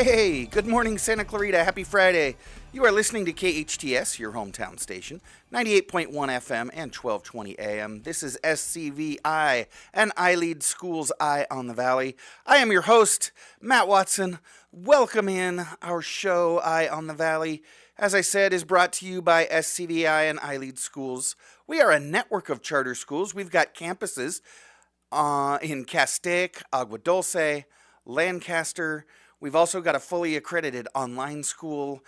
Hey, good morning, Santa Clarita. Happy Friday. You are listening to KHTS, your hometown station, 98.1 FM and 1220 AM. This is SCVi and iLead School's Eye on the Valley. I am your host, Matt Watson. Welcome in our show, Eye on the Valley. As I said, is brought to you by SCVi and iLead Schools. We are a network of charter schools. We've got campuses in Castaic, Agua Dulce, Lancaster. We've also got a fully accredited online school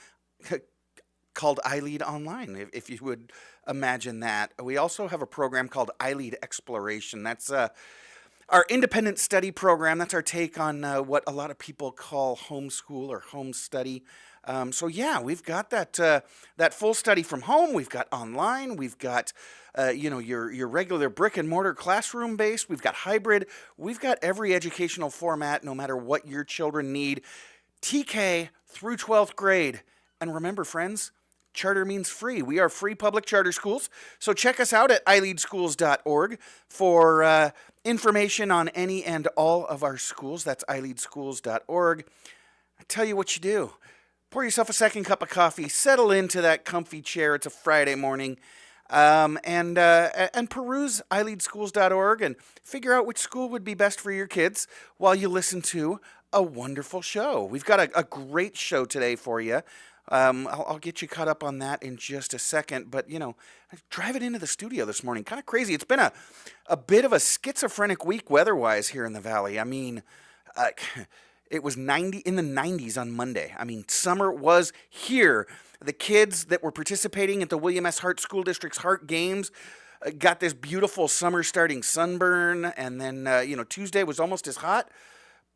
called iLead Online, if you would imagine that. We also have a program called iLead Exploration. That's our independent study program. That's our take on what a lot of people call homeschool or home study. So yeah, we've got that full study from home. We've got online. We've got your regular brick and mortar classroom based. We've got hybrid. We've got every educational format, no matter what your children need. TK through 12th grade. And remember, friends, charter means free. We are free public charter schools. So check us out at ileadschools.org for information on any and all of our schools. That's ileadschools.org. I tell you what you do. Pour yourself a second cup of coffee, settle into that comfy chair. It's a Friday morning, and peruse ileadschools.org and figure out which school would be best for your kids while you listen to a wonderful show. We've got a great show today for you. I'll get you caught up on that in just a second, but, driving into the studio this morning, kind of crazy. It's been a bit of a schizophrenic week weather-wise here in the Valley. I mean, it was 90 in the 90s on Monday. I mean, summer was here. The kids that were participating at the William S. Hart School District's Hart Games got this beautiful summer starting sunburn, and then, Tuesday was almost as hot.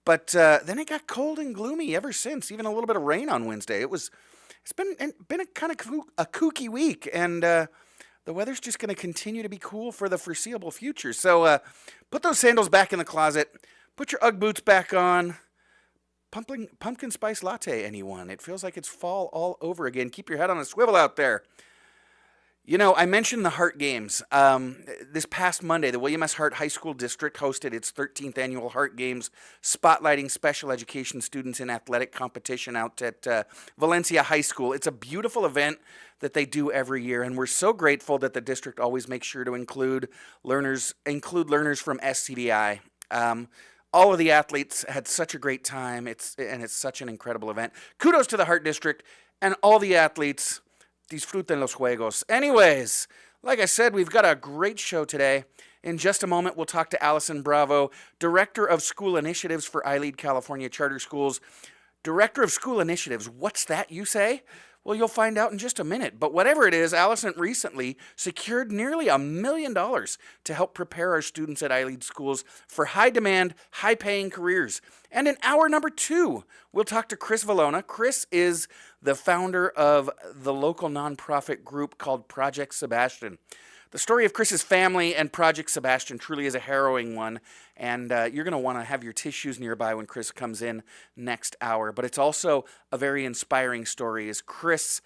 But then it got cold and gloomy ever since, even a little bit of rain on Wednesday. It's been a kind of a kooky week, and the weather's just going to continue to be cool for the foreseeable future. So put those sandals back in the closet, put your Ugg boots back on. Pumpkin spice latte, anyone? It feels like it's fall all over again. Keep your head on a swivel out there. I mentioned the Hart Games. This past Monday, the William S. Hart High School District hosted its 13th annual Hart Games, spotlighting special education students in athletic competition out at Valencia High School. It's a beautiful event that they do every year, and we're so grateful that the district always makes sure to include learners from SCVi. All of the athletes had such a great time. It's such an incredible event. Kudos to the Hart District and all the athletes. Disfruten los juegos. Anyways, like I said, we've got a great show today. In just a moment, we'll talk to Allison Bravo, Director of School Initiatives for iLead California Charter Schools. Director of School Initiatives, what's that, you say? Well, you'll find out in just a minute. But whatever it is, Allison recently secured nearly $1 million to help prepare our students at iLead Schools for high-demand, high-paying careers. And in hour number 2, we'll talk to Chris Vallona. Chris is the founder of the local nonprofit group called Project Sebastian. The story of Chris's family and Project Sebastian truly is a harrowing one, and you're going to want to have your tissues nearby when Chris comes in next hour. But it's also a very inspiring story as Chris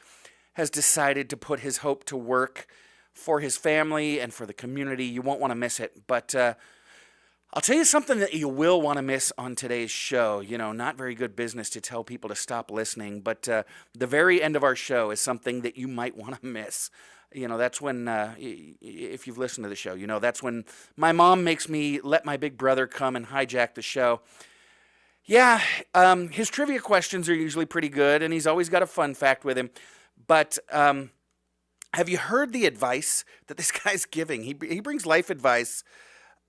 has decided to put his hope to work for his family and for the community. You won't want to miss it. But I'll tell you something that you will want to miss on today's show. Not very good business to tell people to stop listening, but the very end of our show is something that you might want to miss. That's when, if you've listened to the show, that's when my mom makes me let my big brother come and hijack the show. Yeah, his trivia questions are usually pretty good, and he's always got a fun fact with him. But have you heard the advice that this guy's giving? He brings life advice,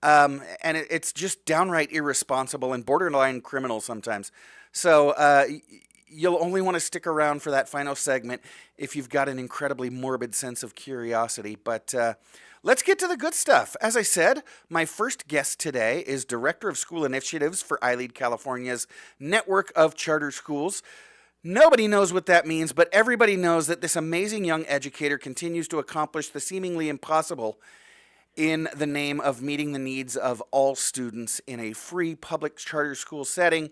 and it's just downright irresponsible and borderline criminal sometimes. So you'll only want to stick around for that final segment if you've got an incredibly morbid sense of curiosity. But let's get to the good stuff. As I said, my first guest today is Director of School Initiatives for iLead California's network of charter schools. Nobody knows what that means, but everybody knows that this amazing young educator continues to accomplish the seemingly impossible in the name of meeting the needs of all students in a free public charter school setting.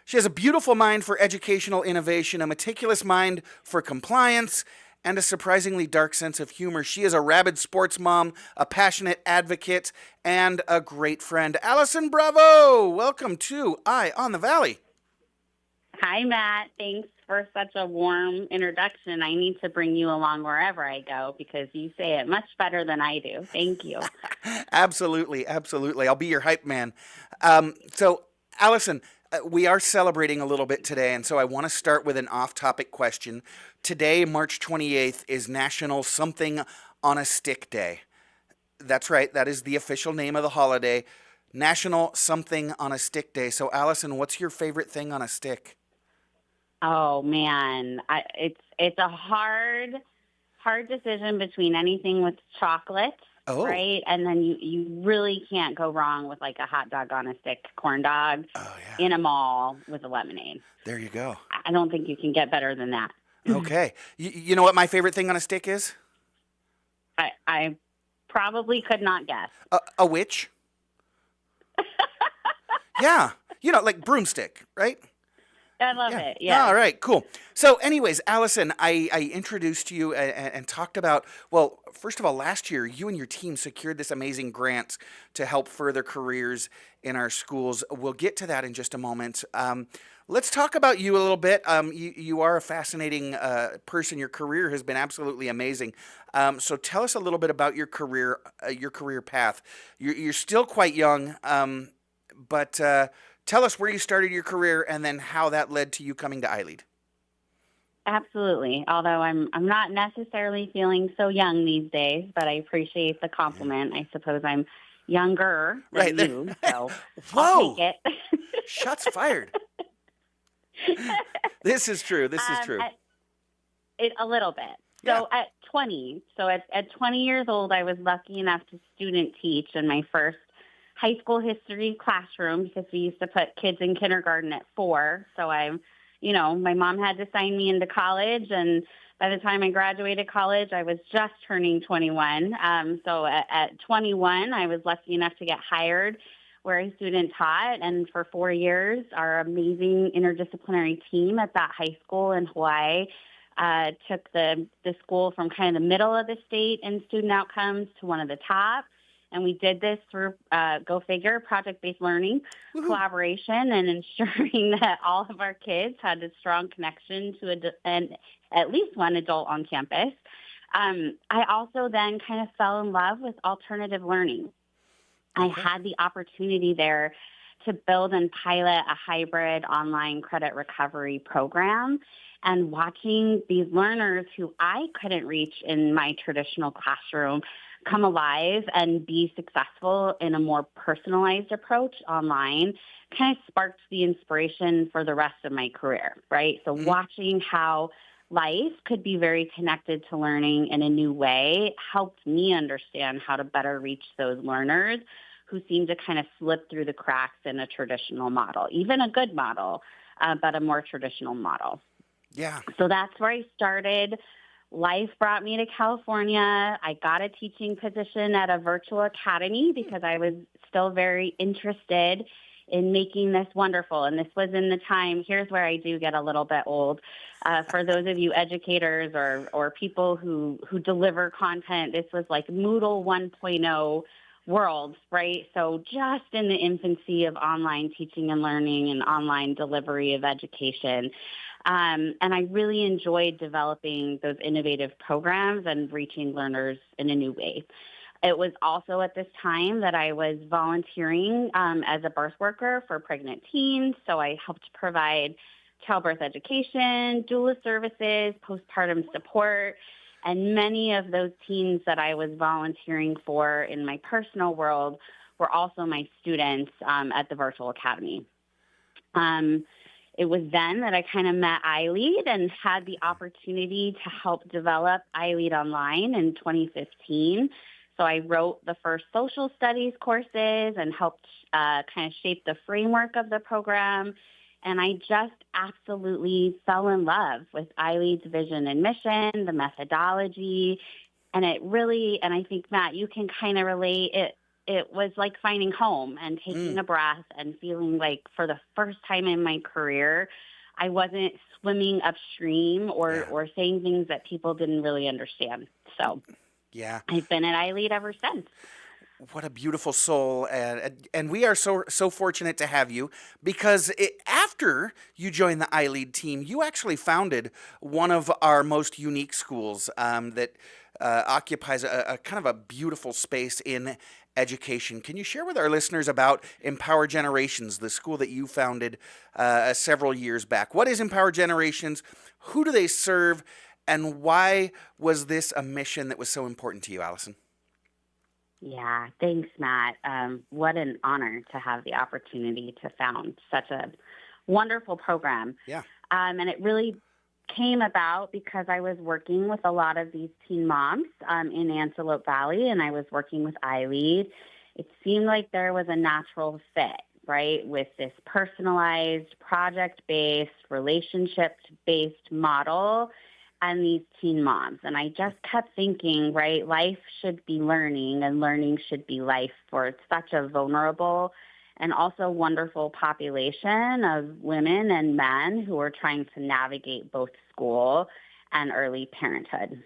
She has a beautiful mind for educational innovation, a meticulous mind for compliance, and a surprisingly dark sense of humor. She is a rabid sports mom, a passionate advocate, and a great friend. Allison Bravo, welcome to Eye on the Valley. Hi, Hi, Matt. Thanks for such a warm introduction. I need to bring you along wherever I go because you say it much better than I do. Thank you. Absolutely, absolutely. I'll be your hype man. So, Allison, we are celebrating a little bit today, and so I want to start with an off-topic question. Today, March 28th, is National Something on a Stick Day. That's right, that is the official name of the holiday. National Something on a Stick Day. So, Allison, what's your favorite thing on a stick? Oh man, it's a hard decision between anything with chocolate, Oh, right? And then you really can't go wrong with like a hot dog on a stick, corn dog oh yeah. in a mall with a lemonade. There you go. I don't think you can get better than that. Okay. You know what my favorite thing on a stick is? I probably could not guess. A witch. Yeah. Like broomstick, right? I love it. Yeah. All right, cool. So, anyways, Allison, I introduced you and talked about, well, first of all, last year, you and your team secured this amazing grant to help further careers in our schools. We'll get to that in just a moment. Let's talk about you a little bit. You are a fascinating person. Your career has been absolutely amazing. So tell us a little bit about your career path. You're still quite young, but tell us where you started your career and then how that led to you coming to iLead. Absolutely. Although I'm not necessarily feeling so young these days, but I appreciate the compliment. I suppose I'm younger than you, so I'll Whoa! take it. Shots fired. This is true. This is true. A little bit. Yeah. So at 20 years old, I was lucky enough to student teach in my first high school history classroom because we used to put kids in kindergarten at 4. So my mom had to sign me into college, and by the time I graduated college, I was just turning 21. So at 21, I was lucky enough to get hired where I student taught, and for 4 years, our amazing interdisciplinary team at that high school in Hawaii took the school from kind of the middle of the state in student outcomes to one of the top. And we did this through, go figure, project-based learning, collaboration, and ensuring that all of our kids had a strong connection to at least one adult on campus. I also then kind of fell in love with alternative learning. I had the opportunity there to build and pilot a hybrid online credit recovery program, and watching these learners who I couldn't reach in my traditional classroom come alive and be successful in a more personalized approach online kind of sparked the inspiration for the rest of my career, right? So watching how life could be very connected to learning in a new way helped me understand how to better reach those learners who seem to kind of slip through the cracks in a traditional model, even a good model, but a more traditional model. Yeah. So that's where I started. Life brought me to California. I got a teaching position at a virtual academy because I was still very interested in making this wonderful. And this was in the time, here's where I do get a little bit old. For those of you educators or people who deliver content, this was like Moodle 1.0 world, right? So just in the infancy of online teaching and learning and online delivery of education. And I really enjoyed developing those innovative programs and reaching learners in a new way. It was also at this time that I was volunteering as a birth worker for pregnant teens. So I helped provide childbirth education, doula services, postpartum support. And many of those teens that I was volunteering for in my personal world were also my students at the virtual academy. It was then that I kind of met iLead and had the opportunity to help develop iLead Online in 2015. So I wrote the first social studies courses and helped kind of shape the framework of the program. And I just absolutely fell in love with iLead's vision and mission, the methodology. And it really, and I think, Matt, you can kind of relate it was like finding home and taking a breath and feeling like for the first time in my career, I wasn't swimming upstream or saying things that people didn't really understand. So yeah, I've been at iLead ever since. What a beautiful soul, and we are so fortunate to have you because after you joined the iLead team, you actually founded one of our most unique schools that occupies a kind of a beautiful space in education. Can you share with our listeners about Empower Generations, the school that you founded several years back? What is Empower Generations? Who do they serve? And why was this a mission that was so important to you, Allison? Yeah, thanks, Matt. What an honor to have the opportunity to found such a wonderful program. Yeah. And it really came about because I was working with a lot of these teen moms in Antelope Valley, and I was working with iLead. It seemed like there was a natural fit, right, with this personalized, project-based, relationship-based model and these teen moms. And I just kept thinking, right, life should be learning and learning should be life for such a vulnerable and also wonderful population of women and men who are trying to navigate both school and early parenthood.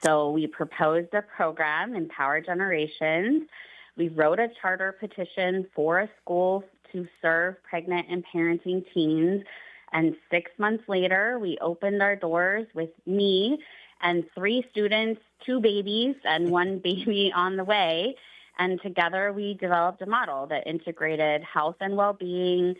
So we proposed a program, Empower Generations. We wrote a charter petition for a school to serve pregnant and parenting teens. And 6 months later, we opened our doors with me and 3 students, 2 babies, and 1 baby on the way. And together we developed a model that integrated health and well-being,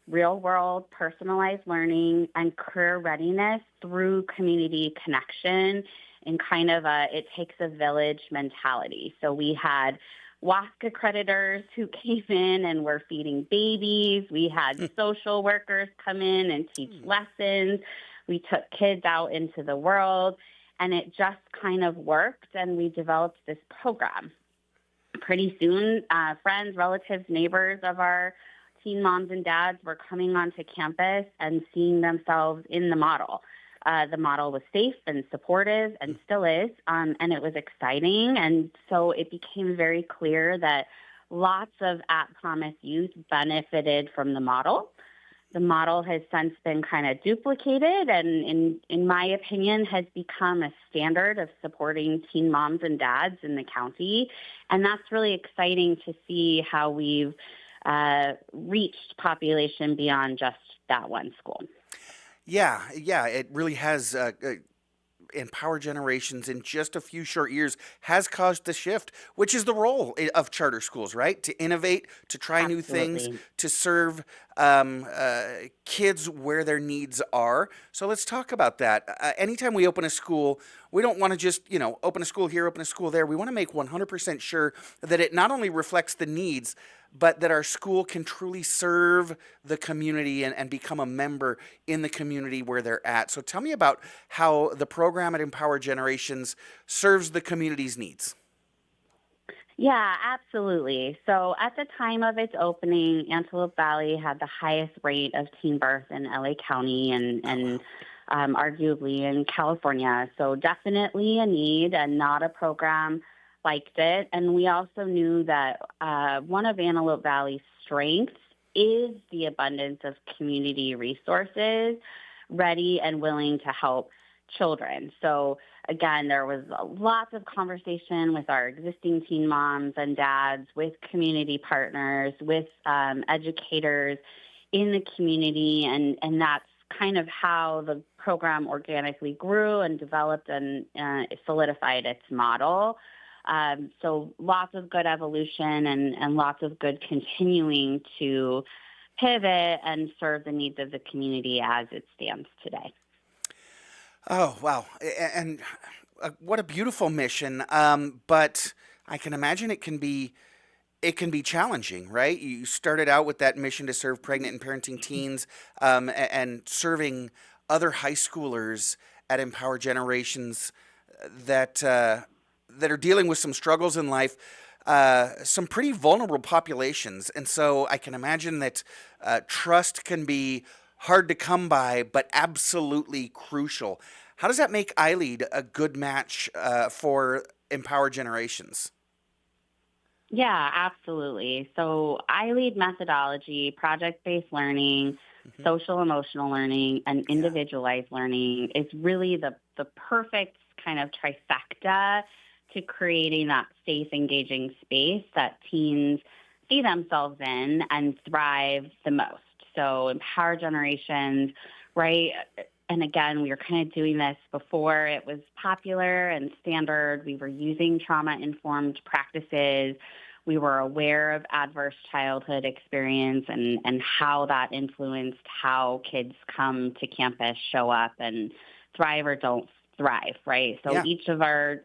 real-world personalized learning, and career readiness through community connection in kind of a it takes a village mentality. So we had WASC accreditors who came in and were feeding babies. We had social workers come in and teach lessons. We took kids out into the world, and it just kind of worked, and we developed this program. Pretty soon, friends, relatives, neighbors of our teen moms and dads were coming onto campus and seeing themselves in the model. The model was safe and supportive and still is, and it was exciting. And so it became very clear that lots of at-promise youth benefited from the model. The model has since been kind of duplicated and, in my opinion, has become a standard of supporting teen moms and dads in the county. And that's really exciting to see how we've reached population beyond just that one school. Yeah, it really has. Empower Generations in just a few short years has caused the shift, which is the role of charter schools, right? To innovate, to try new things, Absolutely. to serve kids where their needs are. So let's talk about that. Anytime we open a school, we don't want to just, open a school here, open a school there. We want to make 100% sure that it not only reflects the needs, but that our school can truly serve the community and become a member in the community where they're at. So tell me about how the program at Empower Generations serves the community's needs. Yeah, absolutely. So at the time of its opening, Antelope Valley had the highest rate of teen birth in LA County and arguably in California. So definitely a need and not a program liked it. And we also knew that one of Antelope Valley's strengths is the abundance of community resources ready and willing to help children. So again, there was lots of conversation with our existing teen moms and dads, with community partners, with educators in the community, and that's kind of how the program organically grew and developed and solidified its model. So lots of good evolution and lots of good continuing to pivot and serve the needs of the community as it stands today. Oh, wow. And what a beautiful mission. But I can imagine it can be challenging, right? You started out with that mission to serve pregnant and parenting teens, and serving other high schoolers at Empower Generations that that are dealing with some struggles in life, some pretty vulnerable populations. And so I can imagine that trust can be hard to come by, but absolutely crucial. How does that make iLead a good match for Empower Generations? Yeah, absolutely. So iLead methodology, project-based learning, Hmm. social emotional learning, and Yeah. individualized learning is really the perfect kind of trifecta to creating that safe, engaging space that teens see themselves in and thrive the most. So empower generations, right? And again, we were kind of doing this before it was popular and standard. We were using trauma-informed practices. We were aware of adverse childhood experience and how that influenced how kids come to campus, show up, and thrive or don't thrive, right? So each of our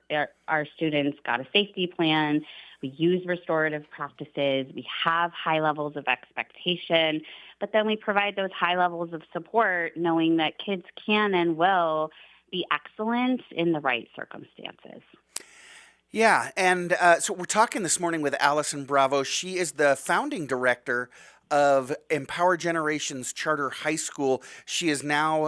students got a safety plan. We use restorative practices. We have high levels of expectation, but then we provide those high levels of support knowing that kids can and will be excellent in the right circumstances. Yeah, and so we're talking this morning with Allison Bravo. She is the founding director of Empower Generations Charter High School. She is now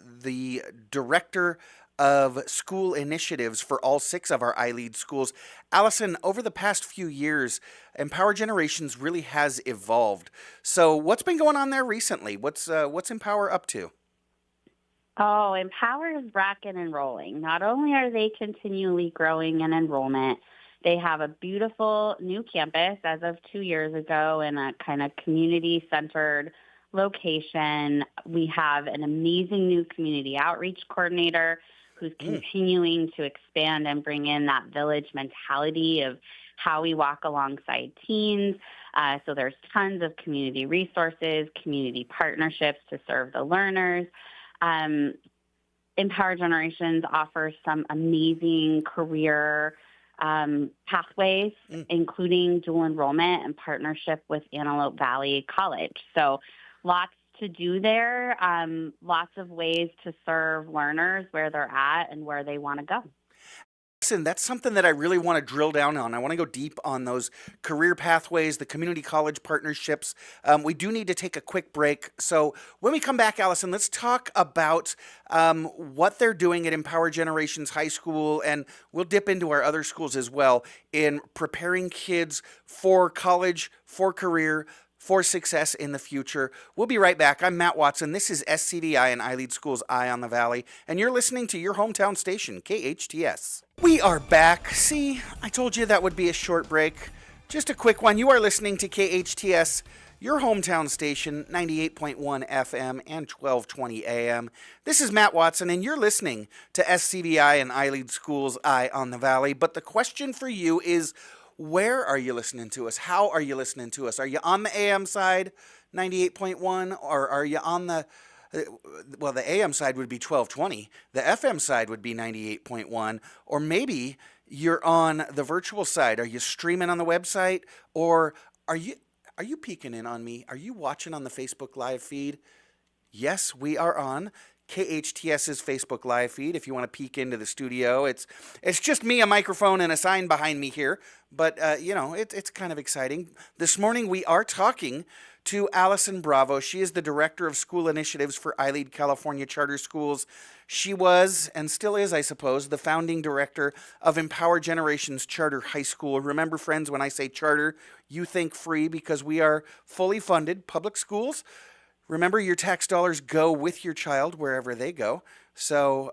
the director of school initiatives for all 6 of our iLead schools. Allison, over the past few years, Empower Generations really has evolved. So what's been going on there recently? What's Empower up to? Oh, Empower is rocking and rolling. Not only are they continually growing in enrollment, they have a beautiful new campus as of 2 years ago in a kind of community-centered location. We have an amazing new community outreach coordinator who's continuing to expand and bring in that village mentality of how we walk alongside teens. So there's tons of community resources, community partnerships to serve the learners. Empower Generations offers some amazing career pathways, including dual enrollment and partnership with Antelope Valley College. So lots to do there, lots of ways to serve learners where they're at and where they want to go. Listen, that's something that I really want to drill down on. I want to go deep on those career pathways, the community college partnerships. We do need to take a quick break. So when we come back, Allison, let's talk about what they're doing at Empower Generations High School, and we'll dip into our other schools as well in preparing kids for college, for career, for success in the future. We'll be right back. I'm Matt Watson. This is SCVi and iLead Schools Eye on the Valley, and you're listening to your hometown station, KHTS. We are back. See, I told you that would be a short break. Just a quick one. You are listening to KHTS, your hometown station, 98.1 FM and 1220 AM. This is Matt Watson, and you're listening to SCVi and iLead Schools Eye on the Valley. But the question for you is, where are you listening to us? How are you listening to us? Are you on the AM side, 98.1, or are you on the AM side would be 1220. The FM side would be 98.1, or maybe you're on the virtual side. Are you streaming on the website, or are you peeking in on me? Are you watching on the Facebook live feed? Yes, we are on KHTS's Facebook live feed. If you want to peek into the studio, it's just me, a microphone, and a sign behind me here. But it's kind of exciting. This morning we are talking to Allison Bravo. She is the director of school initiatives for iLead California Charter Schools. She was, and still is, I suppose, the founding director of Empower Generations Charter High School. Remember, friends, when I say charter, you think free, because we are fully funded public schools. Remember, your tax dollars go with your child wherever they go. So,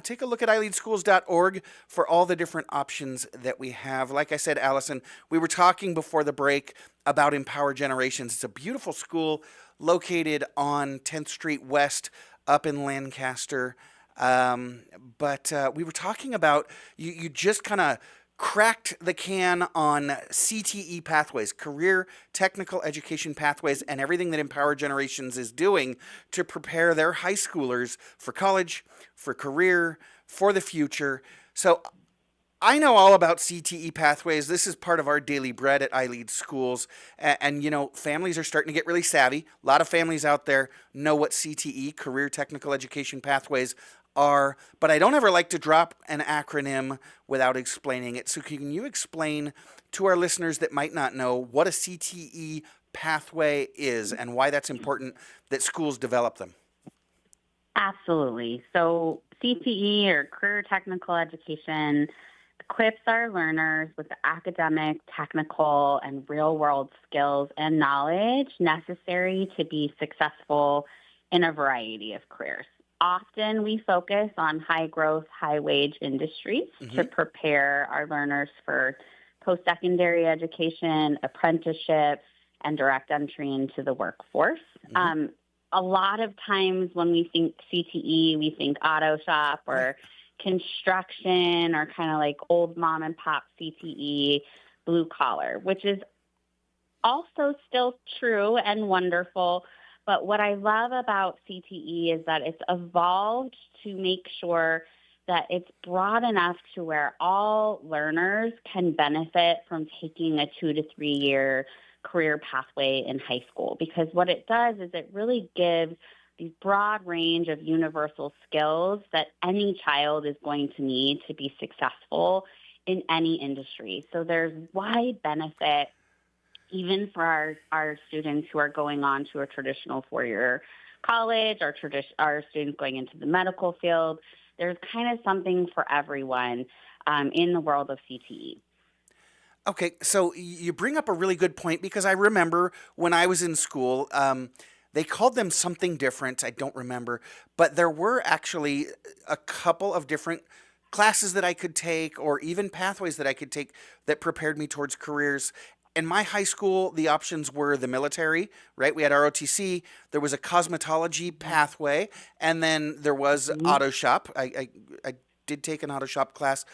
take a look at iLeadschools.org for all the different options that we have. Like I said, Allison, we were talking before the break about Empower Generations. It's a beautiful school located on 10th Street West up in Lancaster. But we were talking about, you just kind of cracked the can on CTE pathways, career technical education pathways, and everything that Empower Generations is doing to prepare their high schoolers for college, for career, for the future. So I know all about CTE pathways. This is part of our daily bread at iLead Schools. And families are starting to get really savvy. A lot of families out there know what CTE, career technical education pathways, are, but I don't ever like to drop an acronym without explaining it. So can you explain to our listeners that might not know what a CTE pathway is and why that's important that schools develop them? Absolutely. So CTE, or Career Technical Education, equips our learners with the academic, technical, and real-world skills and knowledge necessary to be successful in a variety of careers. often we focus on high growth, high wage industries to prepare our learners for post-secondary education, apprenticeship, and direct entry into the workforce. A lot of times when we think CTE, we think auto shop or construction or kind of like old mom and pop CTE, blue collar, which is also still true and wonderful. But what I love about CTE is that it's evolved to make sure that it's broad enough to where all learners can benefit from taking a 2 to 3 year career pathway in high school. Because what it does is it really gives these broad range of universal skills that any child is going to need to be successful in any industry. So there's wide benefit even for our students who are going on to a traditional 4-year college, our students going into the medical field. There's kind of something for everyone in the world of CTE. Okay, so you bring up a really good point because I remember when I was in school, they called them something different. I don't remember, but there were actually a couple of different classes that I could take or even pathways that I could take that prepared me towards careers. In my high school, the options were the military, right? We had ROTC, there was a cosmetology pathway, and then there was auto shop. I did take an auto shop class.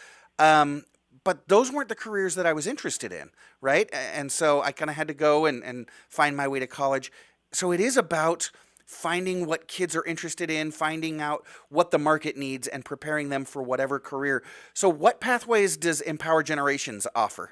But those weren't the careers that I was interested in, right? And so I kind of had to go and find my way to college. So it is about finding what kids are interested in, finding out what the market needs, and preparing them for whatever career. So what pathways does Empower Generations offer?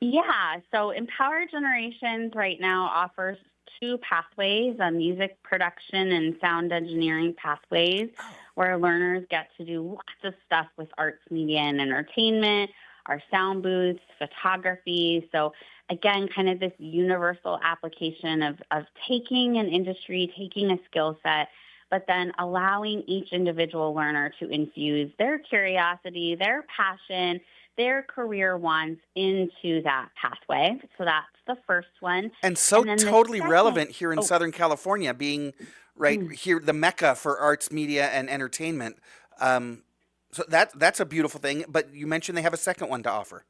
Yeah, so Empower Generations right now offers 2 pathways, music production and sound engineering pathways, where learners get to do lots of stuff with arts, media, and entertainment, our sound booths, photography. So again, kind of this universal application of taking an industry, taking a skill set, but then allowing each individual learner to infuse their curiosity, their passion, their career wants into that pathway. So that's the first one. And so totally relevant here in Southern California, being right here, the mecca for arts, media, and entertainment. So that's a beautiful thing. But you mentioned they have a second one to offer.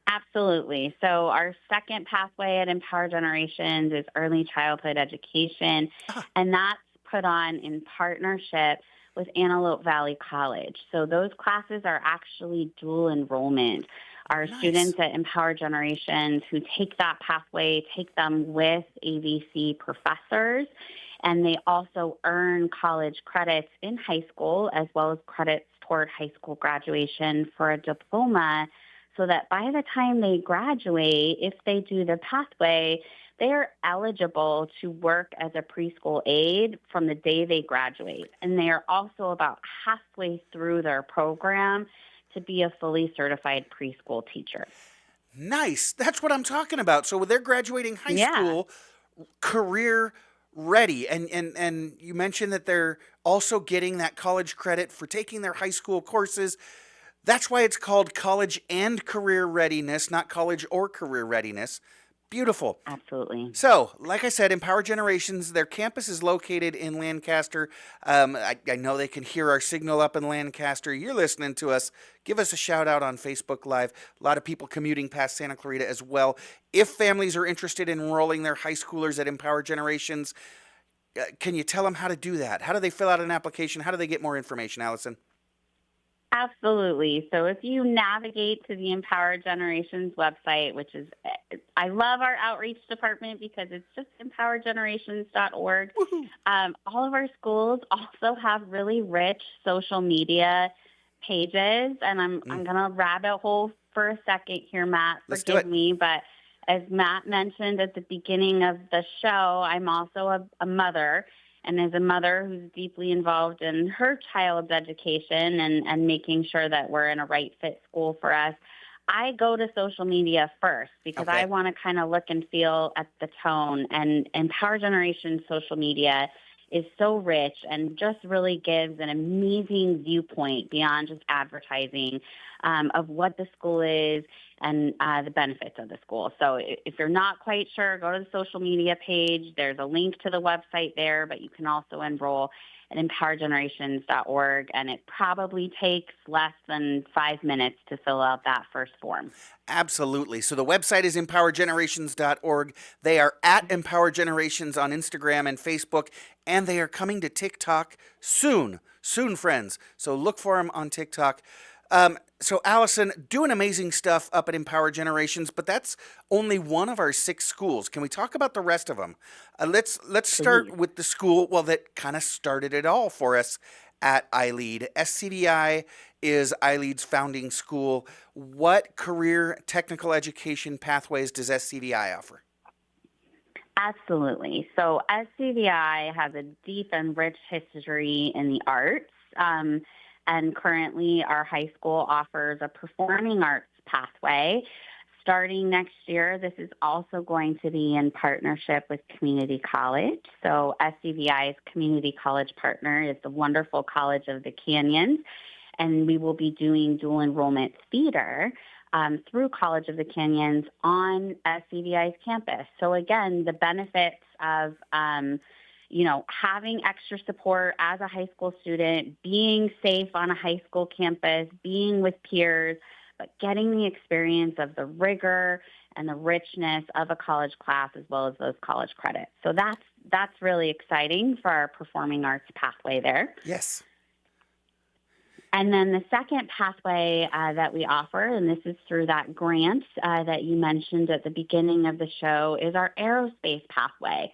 Absolutely. So our second pathway at Empower Generations is early childhood education, and that's put on in partnership with Antelope Valley College. So those classes are actually dual enrollment. Our students at Empower Generations who take that pathway take them with AVC professors, and they also earn college credits in high school as well as credits toward high school graduation for a diploma, so that by the time they graduate, if they do the pathway, they are eligible to work as a preschool aide from the day they graduate. And they are also about halfway through their program to be a fully certified preschool teacher. Nice. That's what I'm talking about. So they're graduating high school, career ready. And you mentioned that they're also getting that college credit for taking their high school courses. That's why it's called college and career readiness, not college or career readiness. Beautiful. Absolutely. So, like I said, Empower Generations, their campus is located in Lancaster. I know they can hear our signal up in Lancaster. You're listening to us. Give us a shout out on Facebook Live. A lot of people commuting past Santa Clarita as well. If families are interested in enrolling their high schoolers at Empower Generations, can you tell them how to do that? How do they fill out an application? How do they get more information, Allison? Absolutely. So if you navigate to the Empower Generations website, which is, I love our outreach department because it's just empowergenerations.org. All of our schools also have really rich social media pages, and I'm going to rabbit hole for a second here, Matt. Forgive me, but as Matt mentioned at the beginning of the show, I'm also a mother. And as a mother who's deeply involved in her child's education and making sure that we're in a right fit school for us, I go to social media first because I want to kind of look and feel at the tone. And Empower Generation social media is so rich and just really gives an amazing viewpoint beyond just advertising of what the school is and the benefits of the school. So if you're not quite sure, go to the social media page. There's a link to the website there, but you can also enroll at empowergenerations.org, and it probably takes less than 5 minutes to fill out that first form. Absolutely. So the website is empowergenerations.org. They are at Empower Generations on Instagram and Facebook, and they are coming to TikTok soon. Soon, friends. So look for them on TikTok. So Allison, doing amazing stuff up at Empower Generations, but that's only one of our 6 schools. Can we talk about the rest of them? Let's start with the school, well, that kind of started it all for us at iLead. SCVi is iLead's founding school. What career technical education pathways does SCVi offer? Absolutely. So SCVi has a deep and rich history in the arts. And currently, our high school offers a performing arts pathway. Starting next year, this is also going to be in partnership with Community College. So SCVi's Community College partner is the wonderful College of the Canyons, and we will be doing dual enrollment theater through College of the Canyons on SCVi's campus. So again, the benefits of having extra support as a high school student, being safe on a high school campus, being with peers, but getting the experience of the rigor and the richness of a college class as well as those college credits. So that's really exciting for our performing arts pathway there. Yes. And then the second pathway that we offer, and this is through that grant that you mentioned at the beginning of the show, is our aerospace pathway.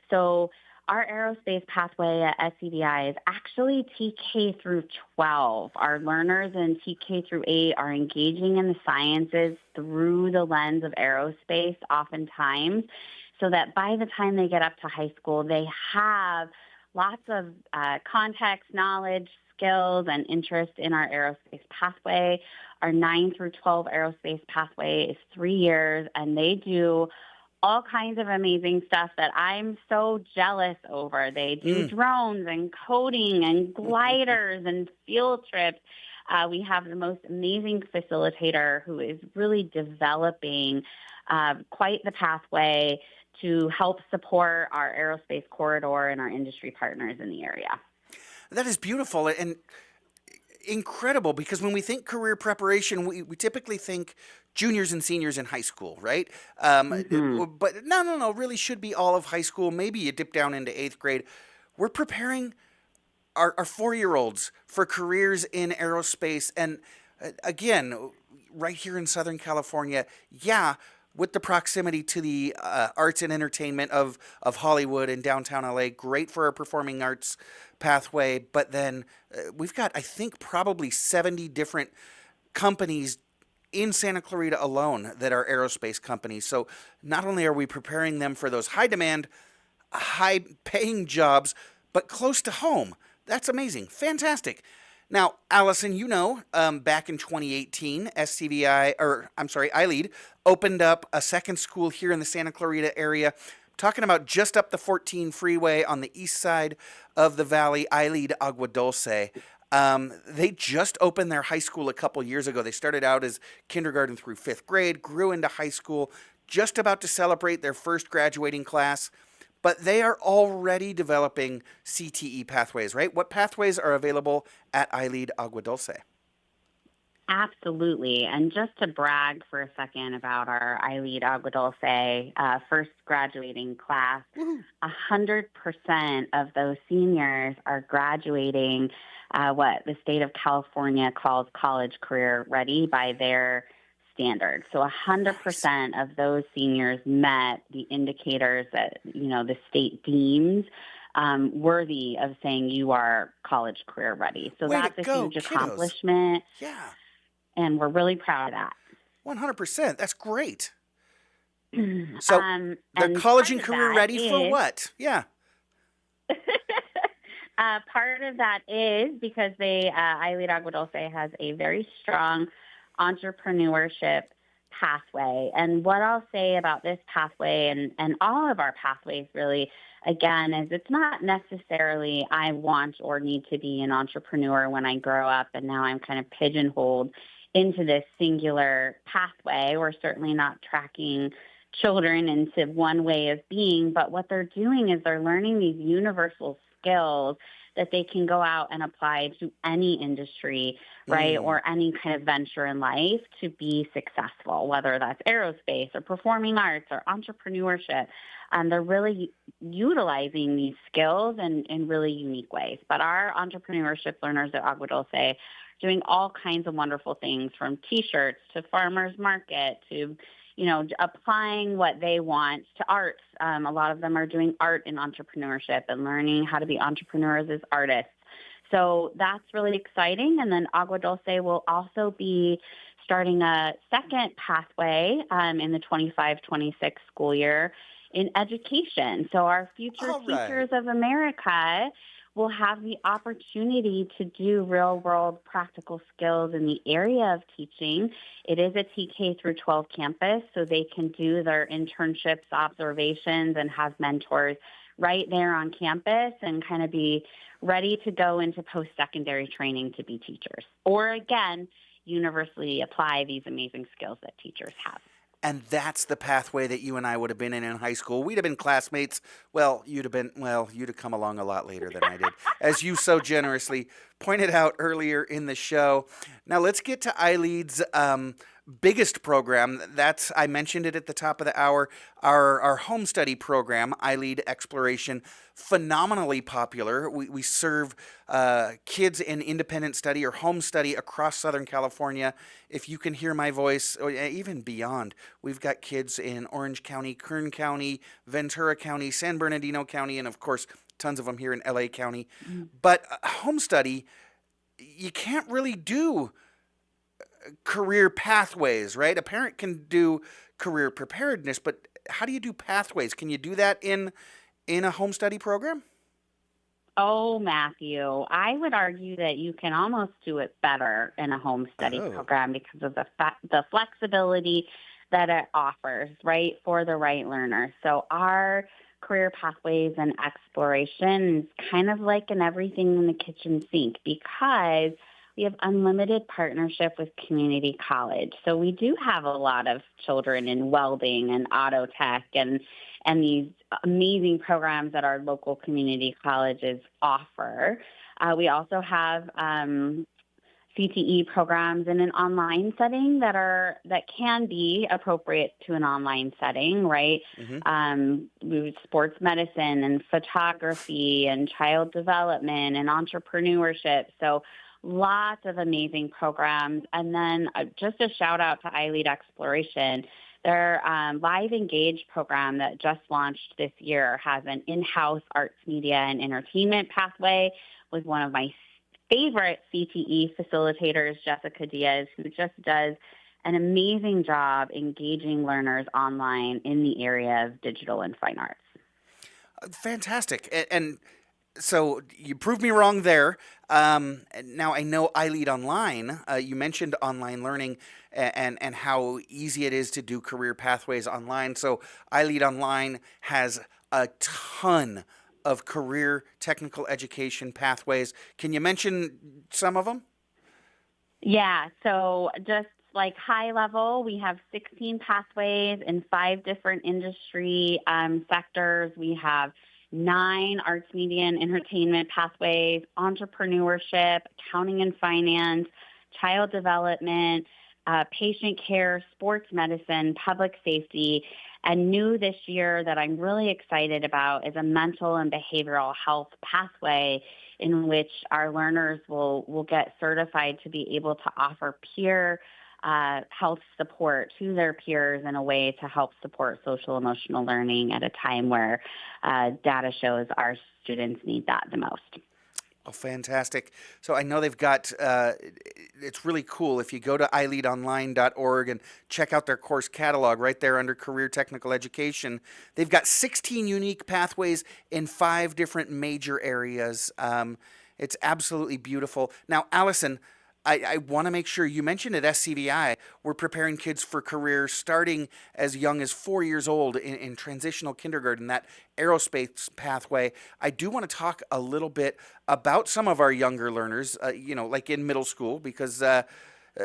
So our aerospace pathway at SCVi is actually TK through 12. Our learners in TK through 8 are engaging in the sciences through the lens of aerospace oftentimes, so that by the time they get up to high school, they have lots of context, knowledge, skills, and interest in our aerospace pathway. Our 9 through 12 aerospace pathway is 3 years, and they do all kinds of amazing stuff that I'm so jealous over. They do drones and coding and gliders and field trips. We have the most amazing facilitator who is really developing quite the pathway to help support our aerospace corridor and our industry partners in the area. That is beautiful and incredible, because when we think career preparation, we typically think juniors and seniors in high school, right? But no, really should be all of high school. Maybe you dip down into 8th grade. We're preparing our 4-year-olds for careers in aerospace. And again, right here in Southern California, with the proximity to the arts and entertainment of Hollywood and downtown LA, great for our performing arts pathway. But then we've got, I think, probably 70 different companies in Santa Clarita alone that are aerospace companies. So not only are we preparing them for those high-demand, high-paying jobs, but close to home. That's amazing. Fantastic. Now, Allison, back in 2018, iLead opened up a second school here in the Santa Clarita area. Talking about just up the 14 freeway on the east side of the valley, iLead Agua Dulce. They just opened their high school a couple years ago. They started out as kindergarten through 5th grade, grew into high school, just about to celebrate their first graduating class. But they are already developing CTE pathways, right? What pathways are available at iLead Agua Dulce? Absolutely. And just to brag for a second about our iLead Agua Dulce first graduating class, 100% of those seniors are graduating what the state of California calls college career ready by their standards. So 100% of those seniors met the indicators that, the state deems worthy of saying you are college career ready. So that's a huge accomplishment. Yeah. And we're really proud of that. 100%. That's great. So they're college and career ready for what? Yeah. Part of that is because iLead Agua Dulce has a very strong entrepreneurship pathway. And what I'll say about this pathway and all of our pathways really, again, is it's not necessarily I want or need to be an entrepreneur when I grow up and now I'm kind of pigeonholed into this singular pathway. We're certainly not tracking children into one way of being, but what they're doing is they're learning these universal skills that they can go out and apply to any industry, right, or any kind of venture in life to be successful, whether that's aerospace or performing arts or entrepreneurship. They're really utilizing these skills in really unique ways. But our entrepreneurship learners at Agua Dulce are doing all kinds of wonderful things, from T-shirts to farmers market to applying what they want to arts. A lot of them are doing art in entrepreneurship and learning how to be entrepreneurs as artists. So that's really exciting. And then Agua Dulce will also be starting a second pathway in the 25-26 school year in education. So our future teachers of America will have the opportunity to do real-world practical skills in the area of teaching. It is a TK through 12 campus, so they can do their internships, observations, and have mentors right there on campus and kind of be ready to go into post-secondary training to be teachers. Or, again, universally apply these amazing skills that teachers have. And that's the pathway that you and I would have been in high school. We'd have been classmates. Well, you'd have come along a lot later than I did, as you so generously pointed out earlier in the show. Now let's get to iLead's biggest program. I mentioned it at the top of the hour, our home study program, iLead Exploration, phenomenally popular. We serve kids in independent study or home study across Southern California. If you can hear my voice, or even beyond, we've got kids in Orange County, Kern County, Ventura County, San Bernardino County, and of course, tons of them here in LA County. But home study, you can't really do career pathways, right? A parent can do career preparedness, but how do you do pathways? Can you do that in a home study program? Oh, Matthew, I would argue that you can almost do it better in a home study program because of the flexibility that it offers, right, for the right learner. So our career pathways and exploration is kind of like an everything in the kitchen sink, because we have unlimited partnership with community college. So we do have a lot of children in welding and auto tech and these amazing programs that our local community colleges offer. We also have CTE programs in an online setting that can be appropriate to an online setting, right? Sports medicine and photography and child development and entrepreneurship. So lots of amazing programs. And then just a shout out to iLead Exploration. Their Live Engage program that just launched this year has an in-house arts, media, and entertainment pathway with one of my favorite CTE facilitators, Jessica Diaz, who just does an amazing job engaging learners online in the area of digital and fine arts. Fantastic. And so you proved me wrong there. Now I know iLead Online. You mentioned online learning and how easy it is to do career pathways online. So iLead Online has a ton of career technical education pathways. Can you mention some of them? Yeah, so just like high level, we have 16 pathways in 5 different industry sectors. We have 9 arts, media, and entertainment pathways, entrepreneurship, accounting and finance, child development, patient care, sports medicine, public safety. And new this year that I'm really excited about is a mental and behavioral health pathway in which our learners will get certified to be able to offer peer health support to their peers in a way to help support social emotional learning at a time where data shows our students need that the most. Oh, fantastic. So I know they've got, it's really cool. If you go to ileadonline.org and check out their course catalog right there under Career Technical Education, they've got 16 unique pathways in 5 different major areas. It's absolutely beautiful. Now, Allison, I want to make sure, you mentioned at SCVi, we're preparing kids for careers starting as young as 4 years old in transitional kindergarten, that aerospace pathway. I do want to talk a little bit about some of our younger learners, like in middle school, because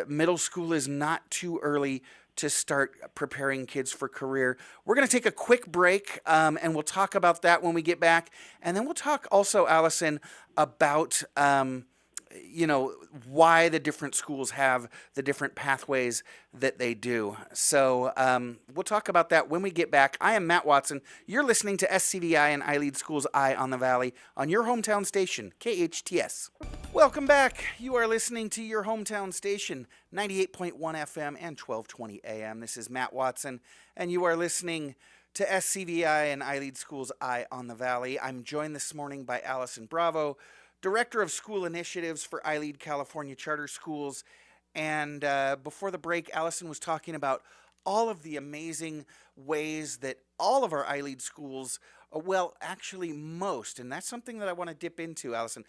middle school is not too early to start preparing kids for career. We're going to take a quick break, and we'll talk about that when we get back. And then we'll talk also, Allison, about why the different schools have the different pathways that they do. So we'll talk about that when we get back. I am Matt Watson. You're listening to SCVi and iLead School's Eye on the Valley on your hometown station, KHTS. Welcome back. You are listening to your hometown station, 98.1 FM and 1220 AM. This is Matt Watson, and you are listening to SCVi and iLead School's Eye on the Valley. I'm joined this morning by Allison Bravo, Director of School Initiatives for iLead California Charter Schools. And before the break, Allison was talking about all of the amazing ways that all of our iLead schools, actually most, and that's something that I want to dip into, Allison.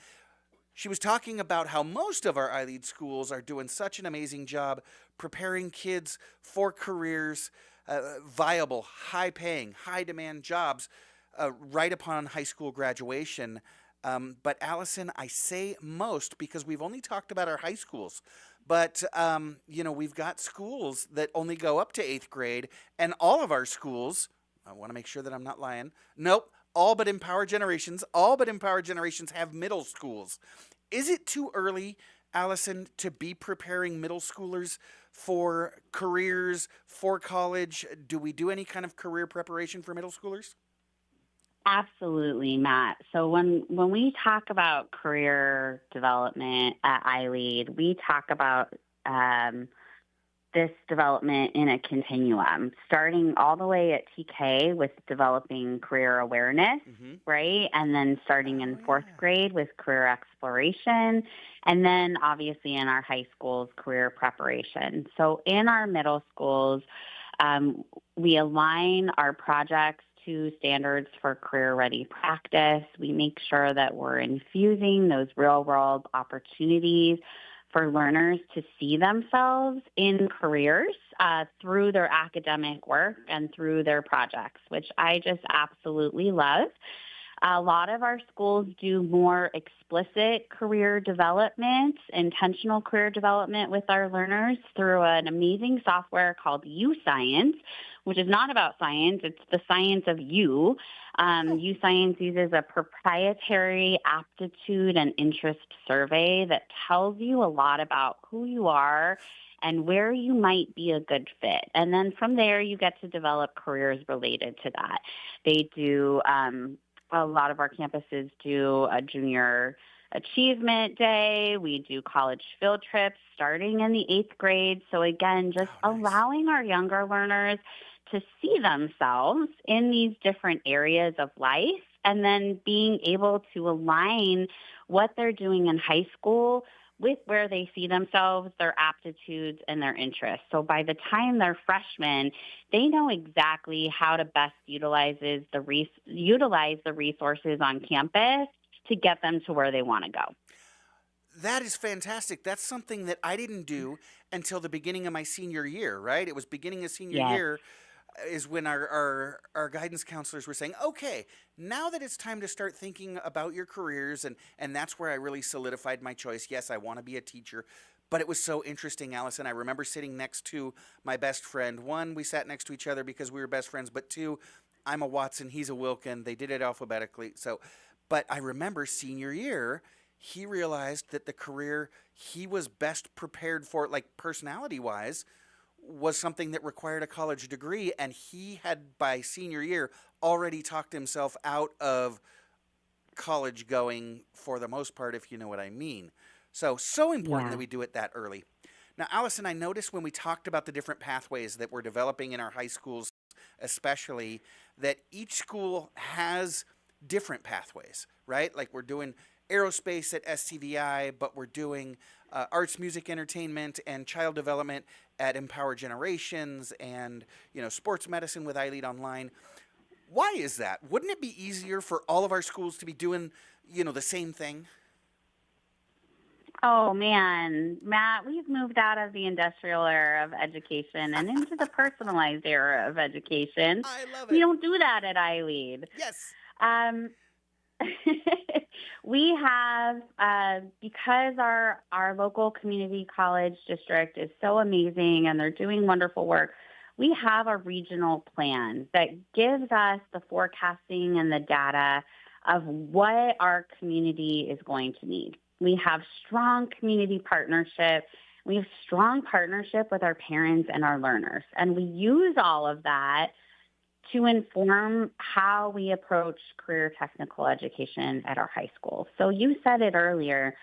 She was talking about how most of our iLead schools are doing such an amazing job preparing kids for careers, viable, high-paying, high-demand jobs right upon high school graduation. But Allison, I say most because we've only talked about our high schools. But, we've got schools that only go up to 8th grade, and all of our schools, I want to make sure that I'm not lying. Nope, all but Empower Generations have middle schools. Is it too early, Allison, to be preparing middle schoolers for careers, for college? Do we do any kind of career preparation for middle schoolers? Absolutely, Matt. So when we talk about career development at iLead, we talk about this development in a continuum, starting all the way at TK with developing career awareness, right? And then starting in 4th grade with career exploration, and then obviously in our high schools, career preparation. So in our middle schools, we align our projects to standards for career-ready practice. We make sure that we're infusing those real-world opportunities for learners to see themselves in careers through their academic work and through their projects, which I just absolutely love. A lot of our schools do more explicit career development, intentional career development with our learners through an amazing software called U-Science, which is not about science. It's the science of you. U-Science uses a proprietary aptitude and interest survey that tells you a lot about who you are and where you might be a good fit. And then from there, you get to develop careers related to that. They do, a lot of our campuses do a junior achievement day. We do college field trips starting in the 8th grade. So again, just allowing our younger learners to see themselves in these different areas of life and then being able to align what they're doing in high school with where they see themselves, their aptitudes, and their interests. So by the time they're freshmen, they know exactly how to best utilize the resources on campus to get them to where they want to go. That is fantastic. That's something that I didn't do until the beginning of my senior year, right? It was beginning of senior year is when our guidance counselors were saying, okay, now that it's time to start thinking about your careers, and that's where I really solidified my choice. Yes, I want to be a teacher. But it was so interesting, Allison. I remember sitting next to my best friend. One, we sat next to each other because we were best friends. But two, I'm a Watson, he's a Wilkin. They did it alphabetically. But I remember senior year, he realized that the career he was best prepared for, like personality-wise, was something that required a college degree, and he had, by senior year, already talked himself out of college going for the most part, if you know what I mean. So important that we do it that early. Now, Allison, I noticed when we talked about the different pathways that we're developing in our high schools, especially, that each school has different pathways, right? Like we're doing aerospace at SCVi, but we're doing arts, music, entertainment, and child development at Empower Generations, and sports medicine with iLead Online. Why is that? Wouldn't it be easier for all of our schools to be doing the same thing? Oh, man, Matt, we've moved out of the industrial era of education and into the personalized era of education. I love it. We don't do that at iLead. Yes. We have, because our local community college district is so amazing and they're doing wonderful work, we have a regional plan that gives us the forecasting and the data of what our community is going to need. We have strong community partnership. We have strong partnership with our parents and our learners. And we use all of that to inform how we approach career technical education at our high school. So you said it earlier,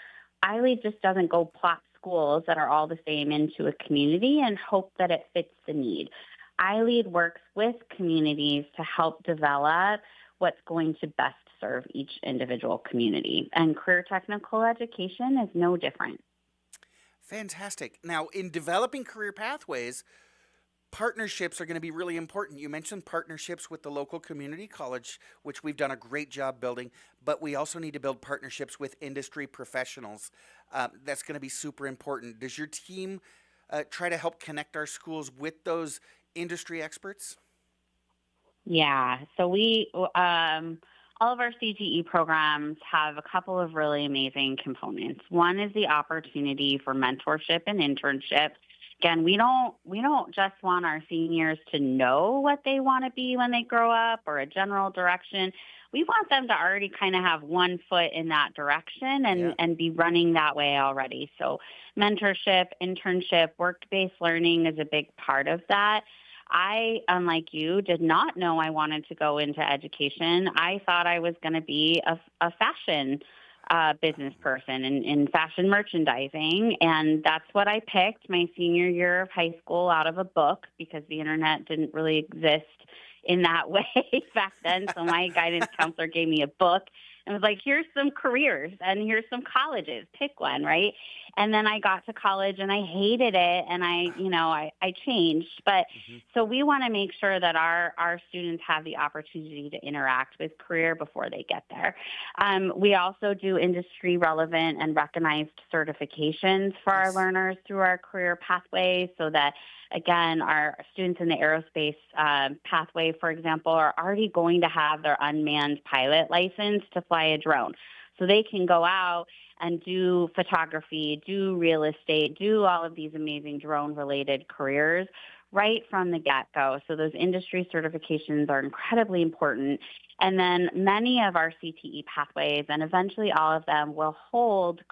iLead just doesn't go plop schools that are all the same into a community and hope that it fits the need. iLead works with communities to help develop what's going to best serve each individual community. And career technical education is no different. Fantastic. Now, in developing career pathways, partnerships are going to be really important. You mentioned partnerships with the local community college, which we've done a great job building, but we also need to build partnerships with industry professionals. That's going to be super important. Does your team try to help connect our schools with those industry experts? Yeah. So all of our CTE programs have a couple of really amazing components. One is the opportunity for mentorship and internship. Again, we don't just want our seniors to know what they want to be when they grow up or a general direction. We want them to already kind of have one foot in that direction and be running that way already. So mentorship, internship, work-based learning is a big part of that. I, unlike you, did not know I wanted to go into education. I thought I was going to be a fashion business person in fashion merchandising. And that's what I picked my senior year of high school out of a book because the internet didn't really exist in that way back then. So my guidance counselor gave me a book and was like, here's some careers and here's some colleges, pick one, right? And then I got to college and I hated it and I changed. But so we want to make sure that our students have the opportunity to interact with career before they get there. We also do industry relevant and recognized certifications for our learners through our career pathway so that, again, our students in the aerospace pathway, for example, are already going to have their unmanned pilot license to fly a drone. So they can go out and do photography, do real estate, do all of these amazing drone-related careers right from the get-go. So those industry certifications are incredibly important. And then many of our CTE pathways, and eventually all of them, will hold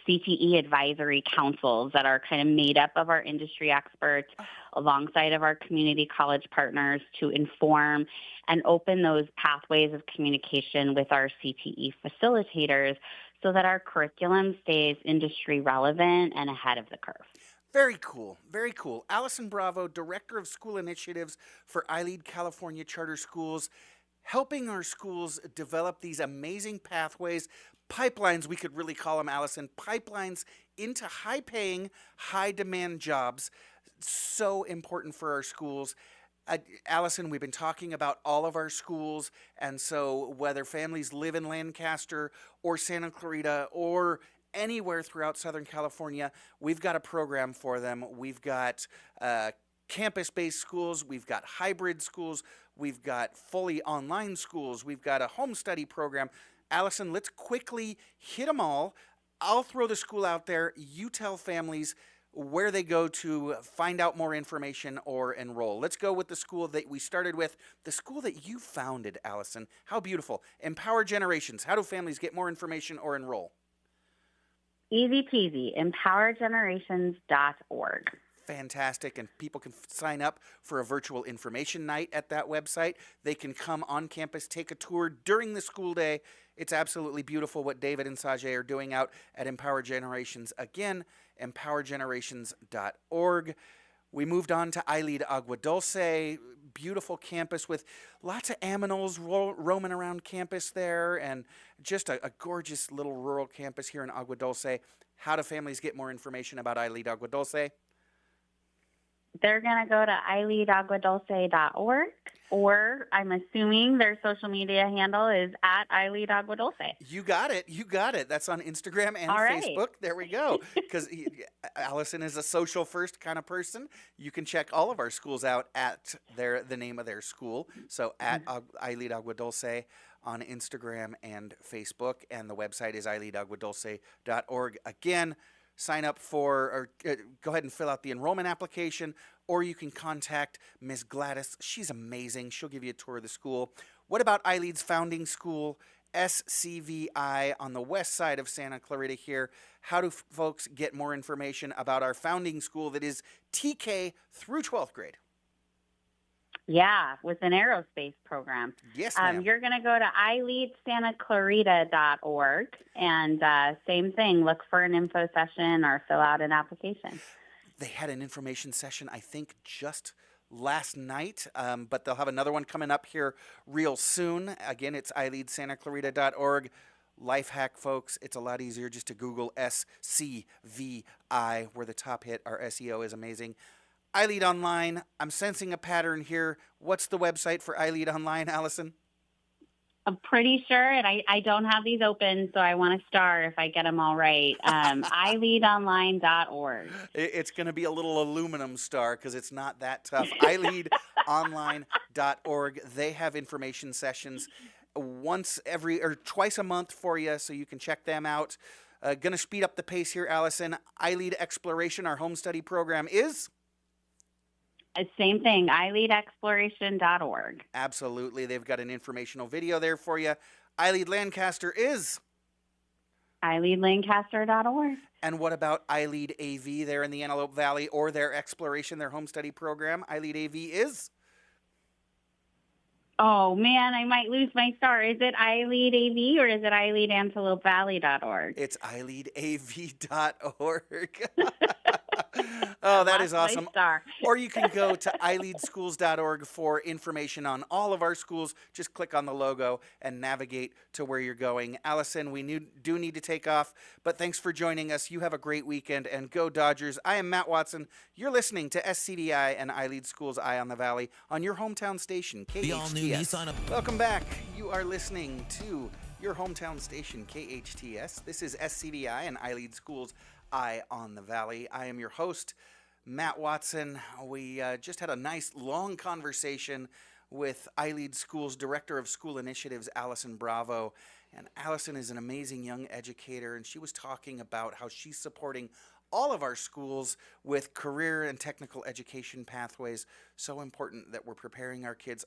CTE advisory councils that are kind of made up of our industry experts alongside of our community college partners to inform and open those pathways of communication with our CTE facilitators so that our curriculum stays industry relevant and ahead of the curve. Very cool. Very cool. Allison Bravo, Director of School Initiatives for iLead California Charter Schools, helping our schools develop these amazing pathways, pipelines, we could really call them, Allison, pipelines into high-paying, high-demand jobs. So important for our schools. Allison, we've been talking about all of our schools, and so whether families live in Lancaster or Santa Clarita or anywhere throughout Southern California, we've got a program for them. We've got campus-based schools, we've got hybrid schools, we've got fully online schools, we've got a home study program. Allison, let's quickly hit them all. I'll throw the school out there. You tell families where they go to find out more information or enroll. Let's go with the school that we started with, the school that you founded, Allison. How beautiful. Empower Generations. How do families get more information or enroll? Easy peasy, empowergenerations.org. Fantastic, and people can sign up for a virtual information night at that website. They can come on campus, take a tour during the school day. It's absolutely beautiful what David and Sajay are doing out at Empower Generations. Again, empowergenerations.org. We moved on to iLead Agua Dulce, beautiful campus with lots of aminals roaming around campus there, and just a gorgeous little rural campus here in Agua Dulce. How do families get more information about iLead Agua Dulce? They're going to go to iLeadAguaDulce.org, or I'm assuming their social media handle is at iLeadAguaDulce. You got it. You got it. That's on Instagram and All right. Facebook. There we go. Because Allison is a social first kind of person. You can check all of our schools out at the name of their school. So at iLead Agua Dulce on Instagram and Facebook. And the website is iLeadAguaDulce.org. Again, sign up for, or go ahead and fill out the enrollment application, or you can contact Miss Gladys. She's amazing. She'll give you a tour of the school. What about iLead's founding school, SCVi, on the west side of Santa Clarita here? How do folks get more information about our founding school that is TK through 12th grade? Yeah, with an aerospace program. Yes, ma'am. You're going to go to iLeadSantaClarita.org, and same thing, look for an info session or fill out an application. They had an information session, I think, just last night, but they'll have another one coming up here real soon. Again, it's iLeadSantaClarita.org. Life hack, folks, it's a lot easier just to Google SCVi. We're the top hit. Our SEO is amazing. iLead Online, I'm sensing a pattern here. What's the website for iLead Online, Allison? I'm pretty sure, and I don't have these open, so I want to star if I get them all right. iLeadOnline.org. It's going to be a little aluminum star because it's not that tough. iLeadOnline.org. They have information sessions twice a month for you, so you can check them out. Going to speed up the pace here, Allison. iLead Exploration, our home study program, is? Same thing, iLeadExploration.org. Absolutely. They've got an informational video there for you. iLead Lancaster is? iLeadLancaster.org. And what about iLead AV there in the Antelope Valley, or their exploration, their home study program? iLead AV is? Oh, man, I might lose my star. Is it iLead AV or is it iLeadAntelopeValley.org? It's iLeadAV.org. Oh, that is awesome. Or you can go to iLeadSchools.org for information on all of our schools. Just click on the logo and navigate to where you're going. Allison, we do need to take off, but thanks for joining us. You have a great weekend, and go Dodgers. I am Matt Watson. You're listening to SCVi and iLead Schools Eye on the Valley on your hometown station, KHTS. Welcome back. You are listening to your hometown station, KHTS. This is SCVi and iLead Schools Eye on the Valley. I am your host, Matt Watson. We just had a nice long conversation with iLead Schools Director of School Initiatives, Allison Bravo. And Allison is an amazing young educator, and she was talking about how she's supporting all of our schools with career and technical education pathways. So important that we're preparing our kids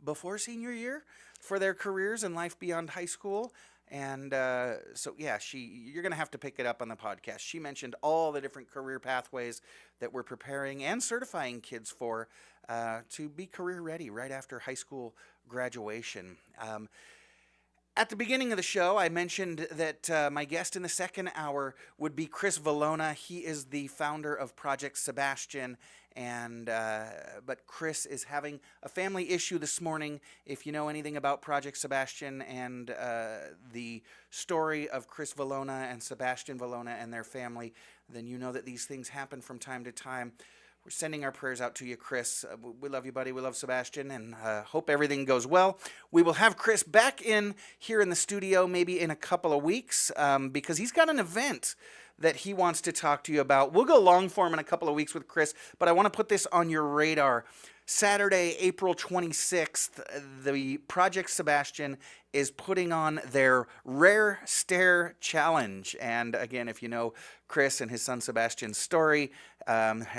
before senior year for their careers and life beyond high school. And so, yeah, you're going to have to pick it up on the podcast. She mentioned all the different career pathways that we're preparing and certifying kids for to be career ready right after high school graduation. At the beginning of the show, I mentioned that my guest in the second hour would be Chris Vallona. He is the founder of Project Sebastian, but Chris is having a family issue this morning. If you know anything about Project Sebastian and the story of Chris Vallona and Sebastian Vallona and their family, then you know that these things happen from time to time. We're sending our prayers out to you, Chris. We love you, buddy. We love Sebastian, and hope everything goes well. We will have Chris back in here in the studio maybe in a couple of weeks because he's got an event that he wants to talk to you about. We'll go long form in a couple of weeks with Chris, but I want to put this on your radar. Saturday, April 26th, the Project Sebastian is putting on their Rare Stare Challenge. And again, if you know Chris and his son Sebastian's story,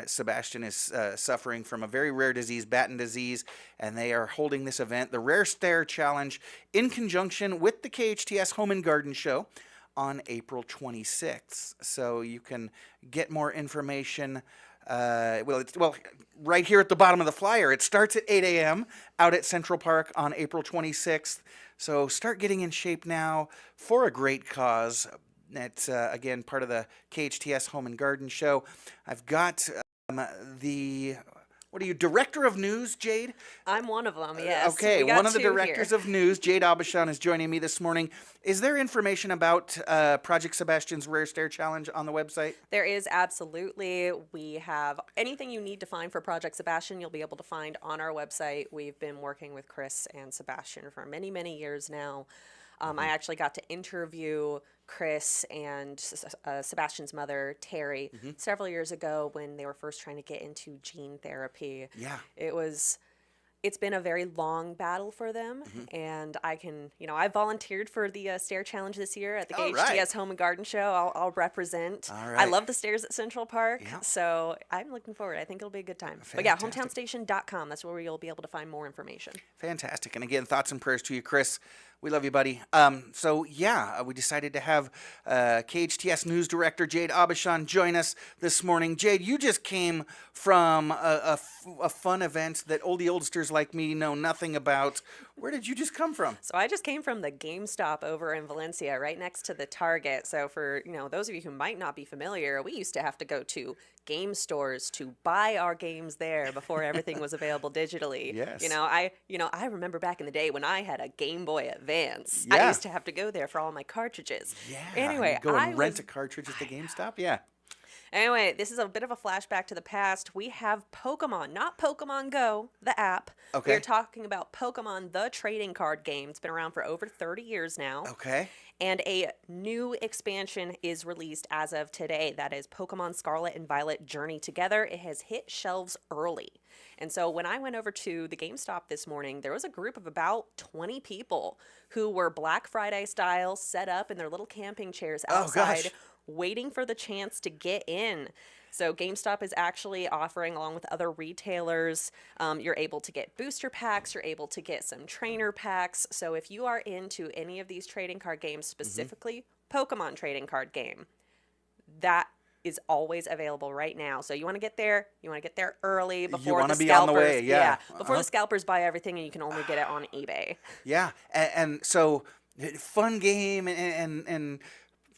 Sebastian is suffering from a very rare disease, Batten disease, and they are holding this event, the Rare Stare Challenge, in conjunction with the KHTS Home and Garden Show on April 26th. So you can get more information right here at the bottom of the flyer. It starts at 8 a.m. out at Central Park on April 26th. So start getting in shape now for a great cause. It's, again, part of the KHTS Home and Garden Show. I've got the What are you, director of news, Jade? I'm one of them, yes. Okay, one of the directors of news, Jade Aubuchon, is joining me this morning. Is there information about Project Sebastian's Rare Stair Challenge on the website? There is, absolutely. We have anything you need to find for Project Sebastian, you'll be able to find on our website. We've been working with Chris and Sebastian for many, many years now. I actually got to interview Chris and Sebastian's mother, Terry, several years ago when they were first trying to get into gene therapy. Yeah. It's been a very long battle for them, and I volunteered for the Stair Challenge this year at the HTS Home and Garden Show. I'll represent. All right. I love the stairs at Central Park, so I'm looking forward. I think it'll be a good time. Fantastic. But yeah, hometownstation.com. That's where you'll be able to find more information. Fantastic. And again, thoughts and prayers to you, Chris. We love you, buddy. We decided to have KHTS News Director Jade Aubuchon join us this morning. Jade, you just came from a fun event that oldie oldsters like me know nothing about. Where did you just come from? So I just came from the GameStop over in Valencia, right next to the Target. So for those of you who might not be familiar, we used to have to go to game stores to buy our games there before everything was available digitally. Yes. I remember back in the day when I had a Game Boy Advance. Yeah. I used to have to go there for all my cartridges. Yeah. Anyway, go and rent a cartridge at the GameStop. Yeah. Anyway, this is a bit of a flashback to the past. We have Pokemon, not Pokemon Go, the app. Okay. We're talking about Pokemon, the trading card game. It's been around for over 30 years now. Okay. And a new expansion is released as of today. That is Pokemon Scarlet and Violet Journey Together. It has hit shelves early. And so when I went over to the GameStop this morning, there was a group of about 20 people who were Black Friday style set up in their little camping chairs outside, waiting for the chance to get in. So GameStop is actually offering, along with other retailers, you're able to get booster packs, you're able to get some trainer packs. So if you are into any of these trading card games, specifically Pokemon trading card game, that is always available right now. So you want to get there early before the scalpers. Be on the way, yeah. Before the scalpers buy everything and you can only get it on eBay. Yeah, and so fun game, and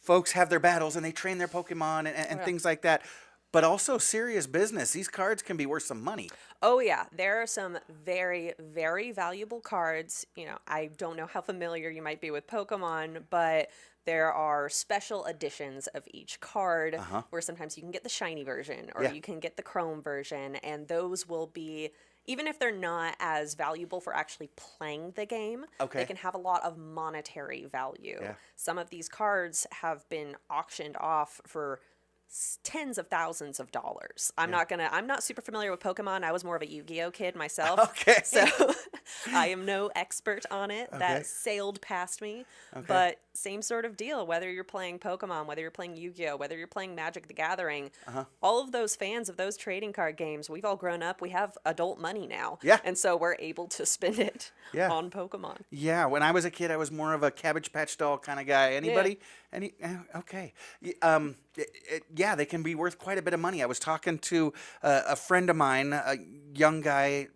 folks have their battles and they train their Pokemon and things like that. But also serious business. These cards can be worth some money. Oh, yeah. There are some very, very valuable cards. I don't know how familiar you might be with Pokemon, but there are special editions of each card where sometimes you can get the shiny version or you can get the chrome version, and those will be, even if they're not as valuable for actually playing the game, they can have a lot of monetary value. Yeah. Some of these cards have been auctioned off for tens of thousands of dollars. I'm not super familiar with Pokemon. I was more of a Yu-Gi-Oh kid myself. Okay. So I am no expert on it. That sailed past me. But same sort of deal, whether you're playing Pokemon, whether you're playing Yu-Gi-Oh, whether you're playing Magic the Gathering, all of those fans of those trading card games, we've all grown up. We have adult money now. Yeah. And so we're able to spend it on Pokemon. Yeah, when I was a kid, I was more of a Cabbage Patch doll kind of guy. Anybody? Okay. Yeah, they can be worth quite a bit of money. I was talking to a friend of mine, a young guy.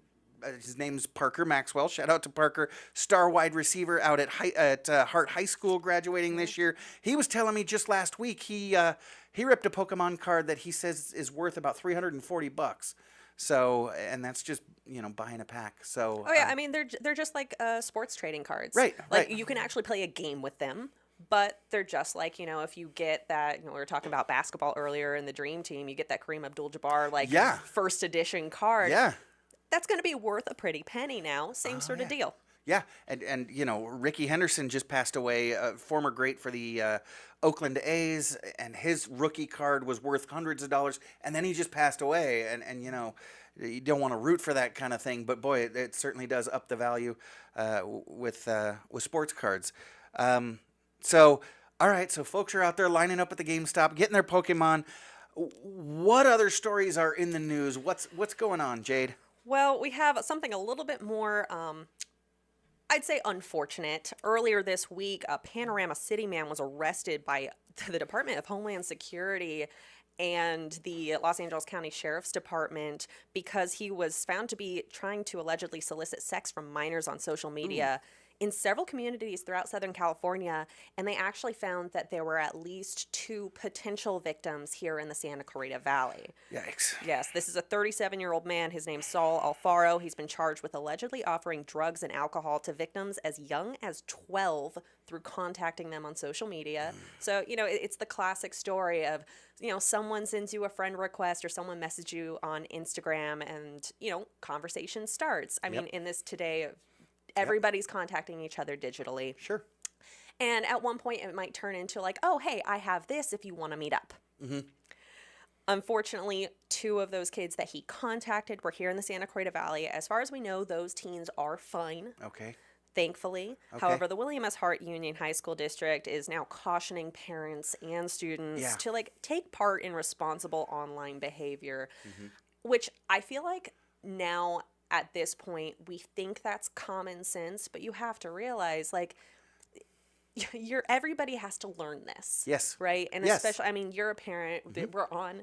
His name's Parker Maxwell. Shout out to Parker, star wide receiver out at Hart High School, graduating this year. He was telling me just last week he ripped a Pokemon card that he says is worth about $340. So, and that's just buying a pack. So. Oh yeah, I mean they're just like sports trading cards. Right. Like you can actually play a game with them. But they're just like, if you get that, we were talking about basketball earlier in the Dream Team, you get that Kareem Abdul-Jabbar, first edition card. Yeah. That's going to be worth a pretty penny now. Same sort of deal. Yeah, and Ricky Henderson just passed away, former great for the Oakland A's, and his rookie card was worth hundreds of dollars, and then he just passed away, and you don't want to root for that kind of thing, but boy, it certainly does up the value with sports cards. So, all right, so folks are out there lining up at the GameStop, getting their Pokemon. What other stories are in the news? What's going on, Jade? Well, we have something a little bit more, I'd say unfortunate. Earlier this week, a Panorama City man was arrested by the Department of Homeland Security and the Los Angeles County Sheriff's Department because he was found to be trying to allegedly solicit sex from minors on social media in several communities throughout Southern California, and they actually found that there were at least 2 potential victims here in the Santa Clarita Valley. Yikes. Yes, this is a 37-year-old man. His name's Saul Alfaro. He's been charged with allegedly offering drugs and alcohol to victims as young as 12 through contacting them on social media. So, it's the classic story of, someone sends you a friend request or someone messages you on Instagram and, conversation starts. I mean, in this today of everybody's contacting each other digitally. Sure. And at one point it might turn into like, oh, hey, I have this if you want to meet up. Mm-hmm. Unfortunately, 2 of those kids that he contacted were here in the Santa Clarita Valley. As far as we know, those teens are fine. Okay. Thankfully. Okay. However, the William S. Hart Union High School District is now cautioning parents and students to take part in responsible online behavior, which I feel like now at this point we think that's common sense, but you have to realize everybody has to learn this. Yes. Right? And especially, you're a parent. We're on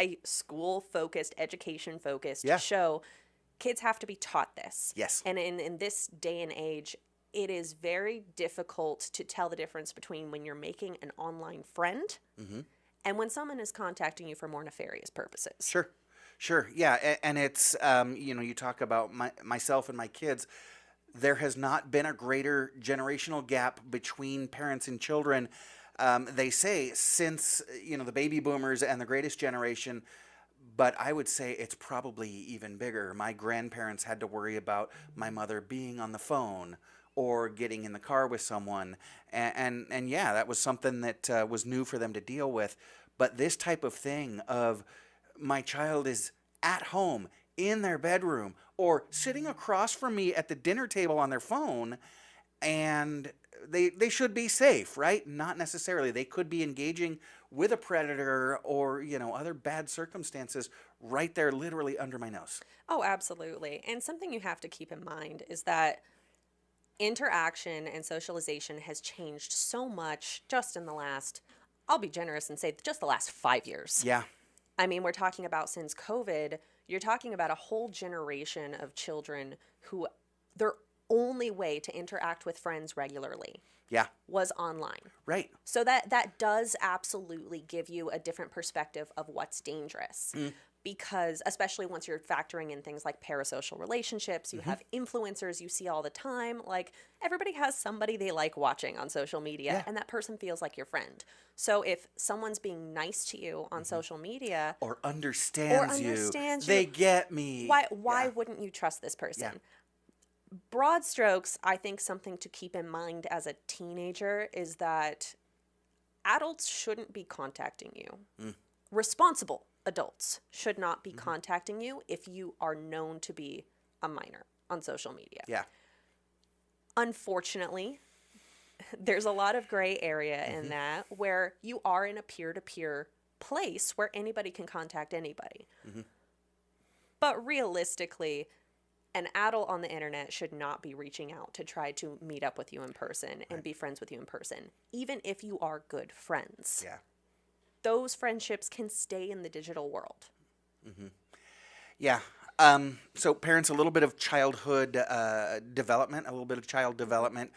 a school-focused, education-focused show. Kids have to be taught this. Yes. And in this day and age, it is very difficult to tell the difference between when you're making an online friend and when someone is contacting you for more nefarious purposes. Sure. Yeah. And it's, you talk about myself and my kids. There has not been a greater generational gap between parents and children. They say since, the baby boomers and the greatest generation, but I would say it's probably even bigger. My grandparents had to worry about my mother being on the phone or getting in the car with someone. And that was something that was new for them to deal with. But this type of thing of my child is at home in their bedroom or sitting across from me at the dinner table on their phone, and they should be safe, right? Not necessarily. They could be engaging with a predator or, other bad circumstances right there literally under my nose. Oh, absolutely. And something you have to keep in mind is that interaction and socialization has changed so much just in the last, I'll be generous and say just the last 5 years. Yeah. We're talking about since COVID, you're talking about a whole generation of children who their only way to interact with friends regularly was online. Right. So that does absolutely give you a different perspective of what's dangerous. Because especially once you're factoring in things like parasocial relationships, you have influencers you see all the time. Like everybody has somebody they like watching on social media and that person feels like your friend. So if someone's being nice to you on social media or understands you, they get me. Why wouldn't you trust this person? Yeah. Broad strokes, I think something to keep in mind as a teenager is that adults shouldn't be contacting you. Responsible adults should not be contacting you if you are known to be a minor on social media. Yeah. Unfortunately, there's a lot of gray area in that where you are in a peer-to-peer place where anybody can contact anybody. But realistically, an adult on the internet should not be reaching out to try to meet up with you in person and be friends with you in person, even if you are good friends. Yeah. Those friendships can stay in the digital world. Yeah. So parents, a little bit of childhood development, a little bit of child development.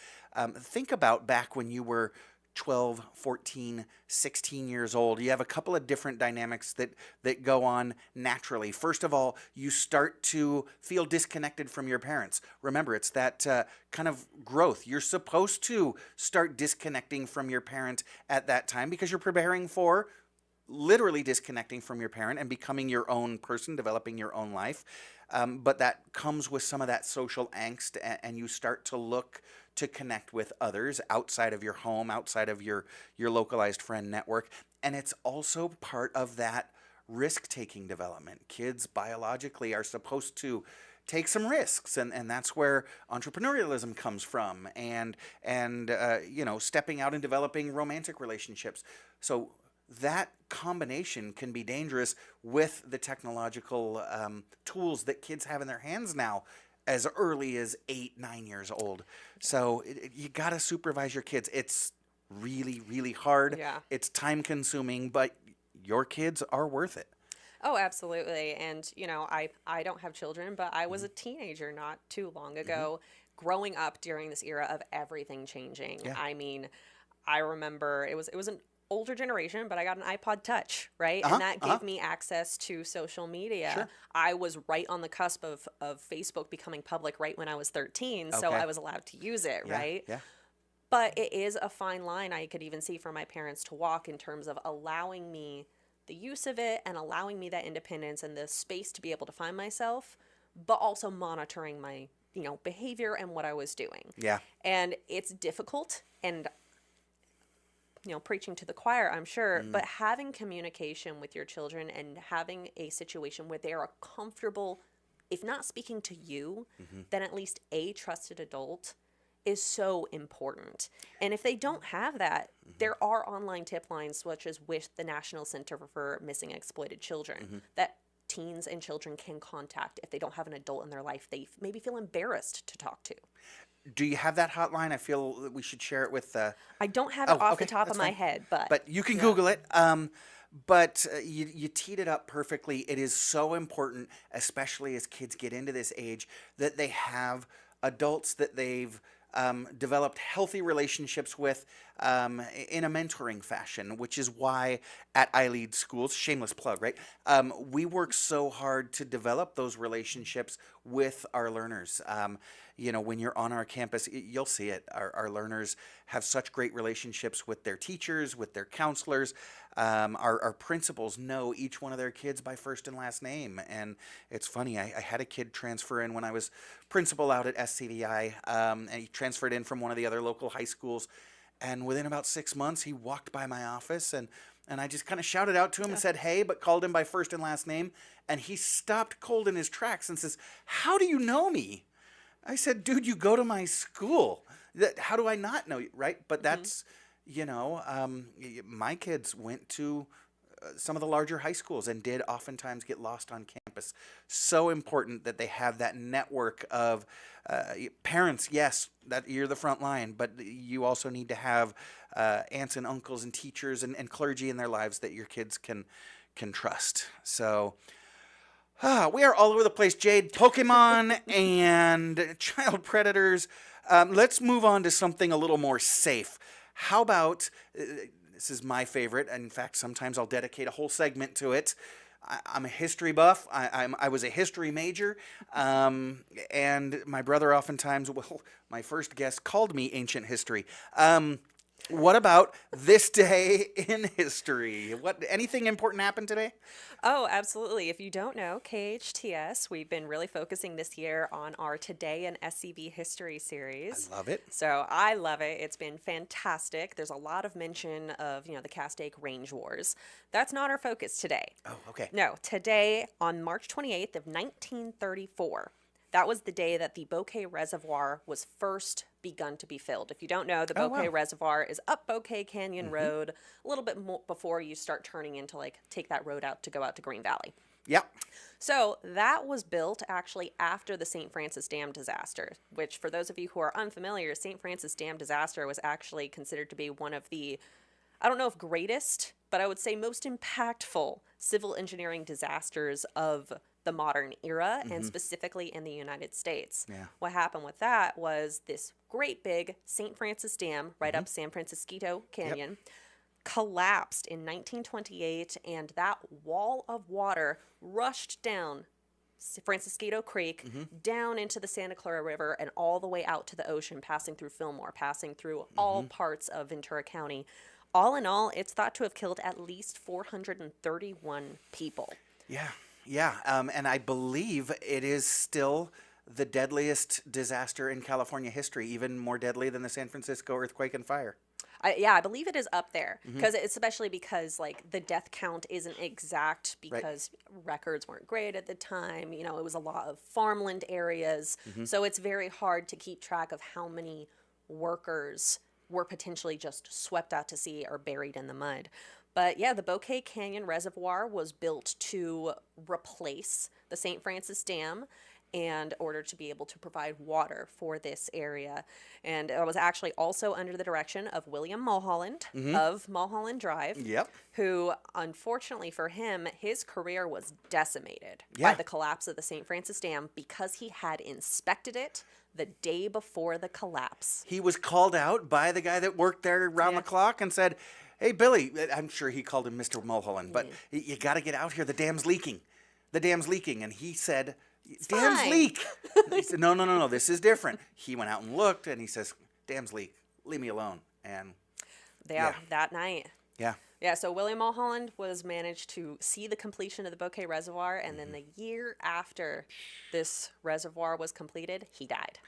Think about back when you were 12, 14, 16 years old. You have a couple of different dynamics that go on naturally. First of all, you start to feel disconnected from your parents. Remember, it's that kind of growth. You're supposed to start disconnecting from your parent at that time because you're preparing for literally disconnecting from your parent and becoming your own person, developing your own life. But that comes with some of that social angst, and you start to look to connect with others outside of your home, outside of your localized friend network. And it's also part of that risk-taking development. Kids biologically are supposed to take some risks, and that's where entrepreneurialism comes from, and stepping out and developing romantic relationships. So that combination can be dangerous with the technological tools that kids have in their hands now as early as 8, 9 years old. So you got to supervise your kids. It's really, really hard. Yeah. It's time consuming, but your kids are worth it. Oh, absolutely. And, I don't have children, but I was a teenager not too long ago. growing up during this era of everything changing. Yeah. I mean, I remember it was an older generation, but I got an iPod Touch, right? Uh-huh, And that gave me access to social media. Sure. I was right on the cusp of Facebook becoming public right when I was 13, so Okay. I was allowed to use it, Yeah, right? yeah. But it is a fine line I could even see for my parents to walk in terms of allowing me the use of it and allowing me that independence and the space to be able to find myself, but also monitoring my, behavior and what I was doing. Yeah. And it's difficult and, preaching to the choir, I'm sure, but having communication with your children and having a situation where they are comfortable, if not speaking to you, then at least a trusted adult is so important. And if they don't have that, there are online tip lines such as with the National Center for Missing and Exploited Children that teens and children can contact if they don't have an adult in their life they maybe feel embarrassed to talk to. Do you have that hotline? I feel that we should share it with. I don't have it off okay, the top that's of my fine. head, but But you can Google it. But you teed it up perfectly. It is so important, especially as kids get into this age, that they have adults that they've developed healthy relationships with in a mentoring fashion, which is why at iLead schools, shameless plug, right? We work so hard to develop those relationships with our learners. When you're on our campus, you'll see it. Our learners have such great relationships with their teachers, with their counselors. Our principals know each one of their kids by first and last name. And it's funny, I had a kid transfer in when I was principal out at SCVi, and he transferred in from one of the other local high schools. And within about 6 months, he walked by my office, and I just kind of shouted out to him and said, hey, but called him by first and last name. And he stopped cold in his tracks and says, how do you know me? I said, dude, you go to my school. How do I not know you, right? But that's, my kids went to some of the larger high schools and did oftentimes get lost on campus. So important that they have that network of parents. Yes, that you're the front line, but you also need to have aunts and uncles and teachers and clergy in their lives that your kids can trust. So we are all over the place, Jade. Pokemon and child predators. Let's move on to something a little more safe. How about, this is my favorite, and in fact, sometimes I'll dedicate a whole segment to it. I'm a history buff. I was a history major, and my brother oftentimes, my first guest called me ancient history. What about this day in history? Anything important happened today? Oh, absolutely. If you don't know, KHTS, we've been really focusing this year on our Today in SCV History series. I love it. So I love it. It's been fantastic. There's a lot of mention of, the Castaic Range Wars. That's not our focus today. Oh, okay. No, today on March 28th of 1934. That was the day that the Bouquet Reservoir was first begun to be filled. If you don't know, the Bouquet Reservoir is up Bouquet Canyon Road, a little bit more before you start turning into take that road out to go out to Green Valley. Yep. So that was built actually after the St. Francis Dam disaster, which for those of you who are unfamiliar, St. Francis Dam disaster was actually considered to be one of the, I don't know if greatest, but I would say most impactful civil engineering disasters of the modern era, and specifically in the United States. Yeah. What happened with that was this great big St. Francis Dam right up San Francisco Canyon collapsed in 1928, and that wall of water rushed down Francisquito Creek, down into the Santa Clara River, and all the way out to the ocean, passing through Fillmore, passing through all parts of Ventura County. All in all, it's thought to have killed at least 431 people. Yeah. Yeah, and I believe it is still the deadliest disaster in California history, even more deadly than the San Francisco earthquake and fire. I believe it is up there, because especially because the death count isn't exact because records weren't great at the time. It was a lot of farmland areas, so it's very hard to keep track of how many workers were potentially just swept out to sea or buried in the mud. But yeah, the Bouquet Canyon Reservoir was built to replace the St. Francis Dam in order to be able to provide water for this area. And it was actually also under the direction of William Mulholland of Mulholland Drive, who, unfortunately for him, his career was decimated by the collapse of the St. Francis Dam because he had inspected it the day before the collapse. He was called out by the guy that worked there around the clock and said, "Hey, Billy," I'm sure he called him Mr. Mulholland, but you got to get out here. The dam's leaking. The dam's leaking. And he said, "Dam's leak." He said, no, this is different. He went out and looked, and he says, "Dam's leak. Leave me alone." And that night. Yeah. Yeah, so William Mulholland was managed to see the completion of the Bouquet Reservoir, and then the year after this reservoir was completed, he died.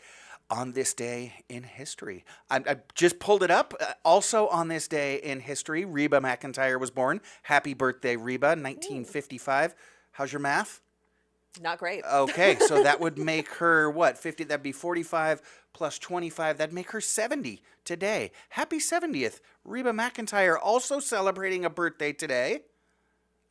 On this day in history. I just pulled it up. Also on this day in history, Reba McEntire was born. Happy birthday, Reba, 1955. How's your math? Not great. Okay, so that would make her, what, 50? That'd be 45 plus 25. That'd make her 70 today. Happy 70th, Reba McEntire. Also celebrating a birthday today,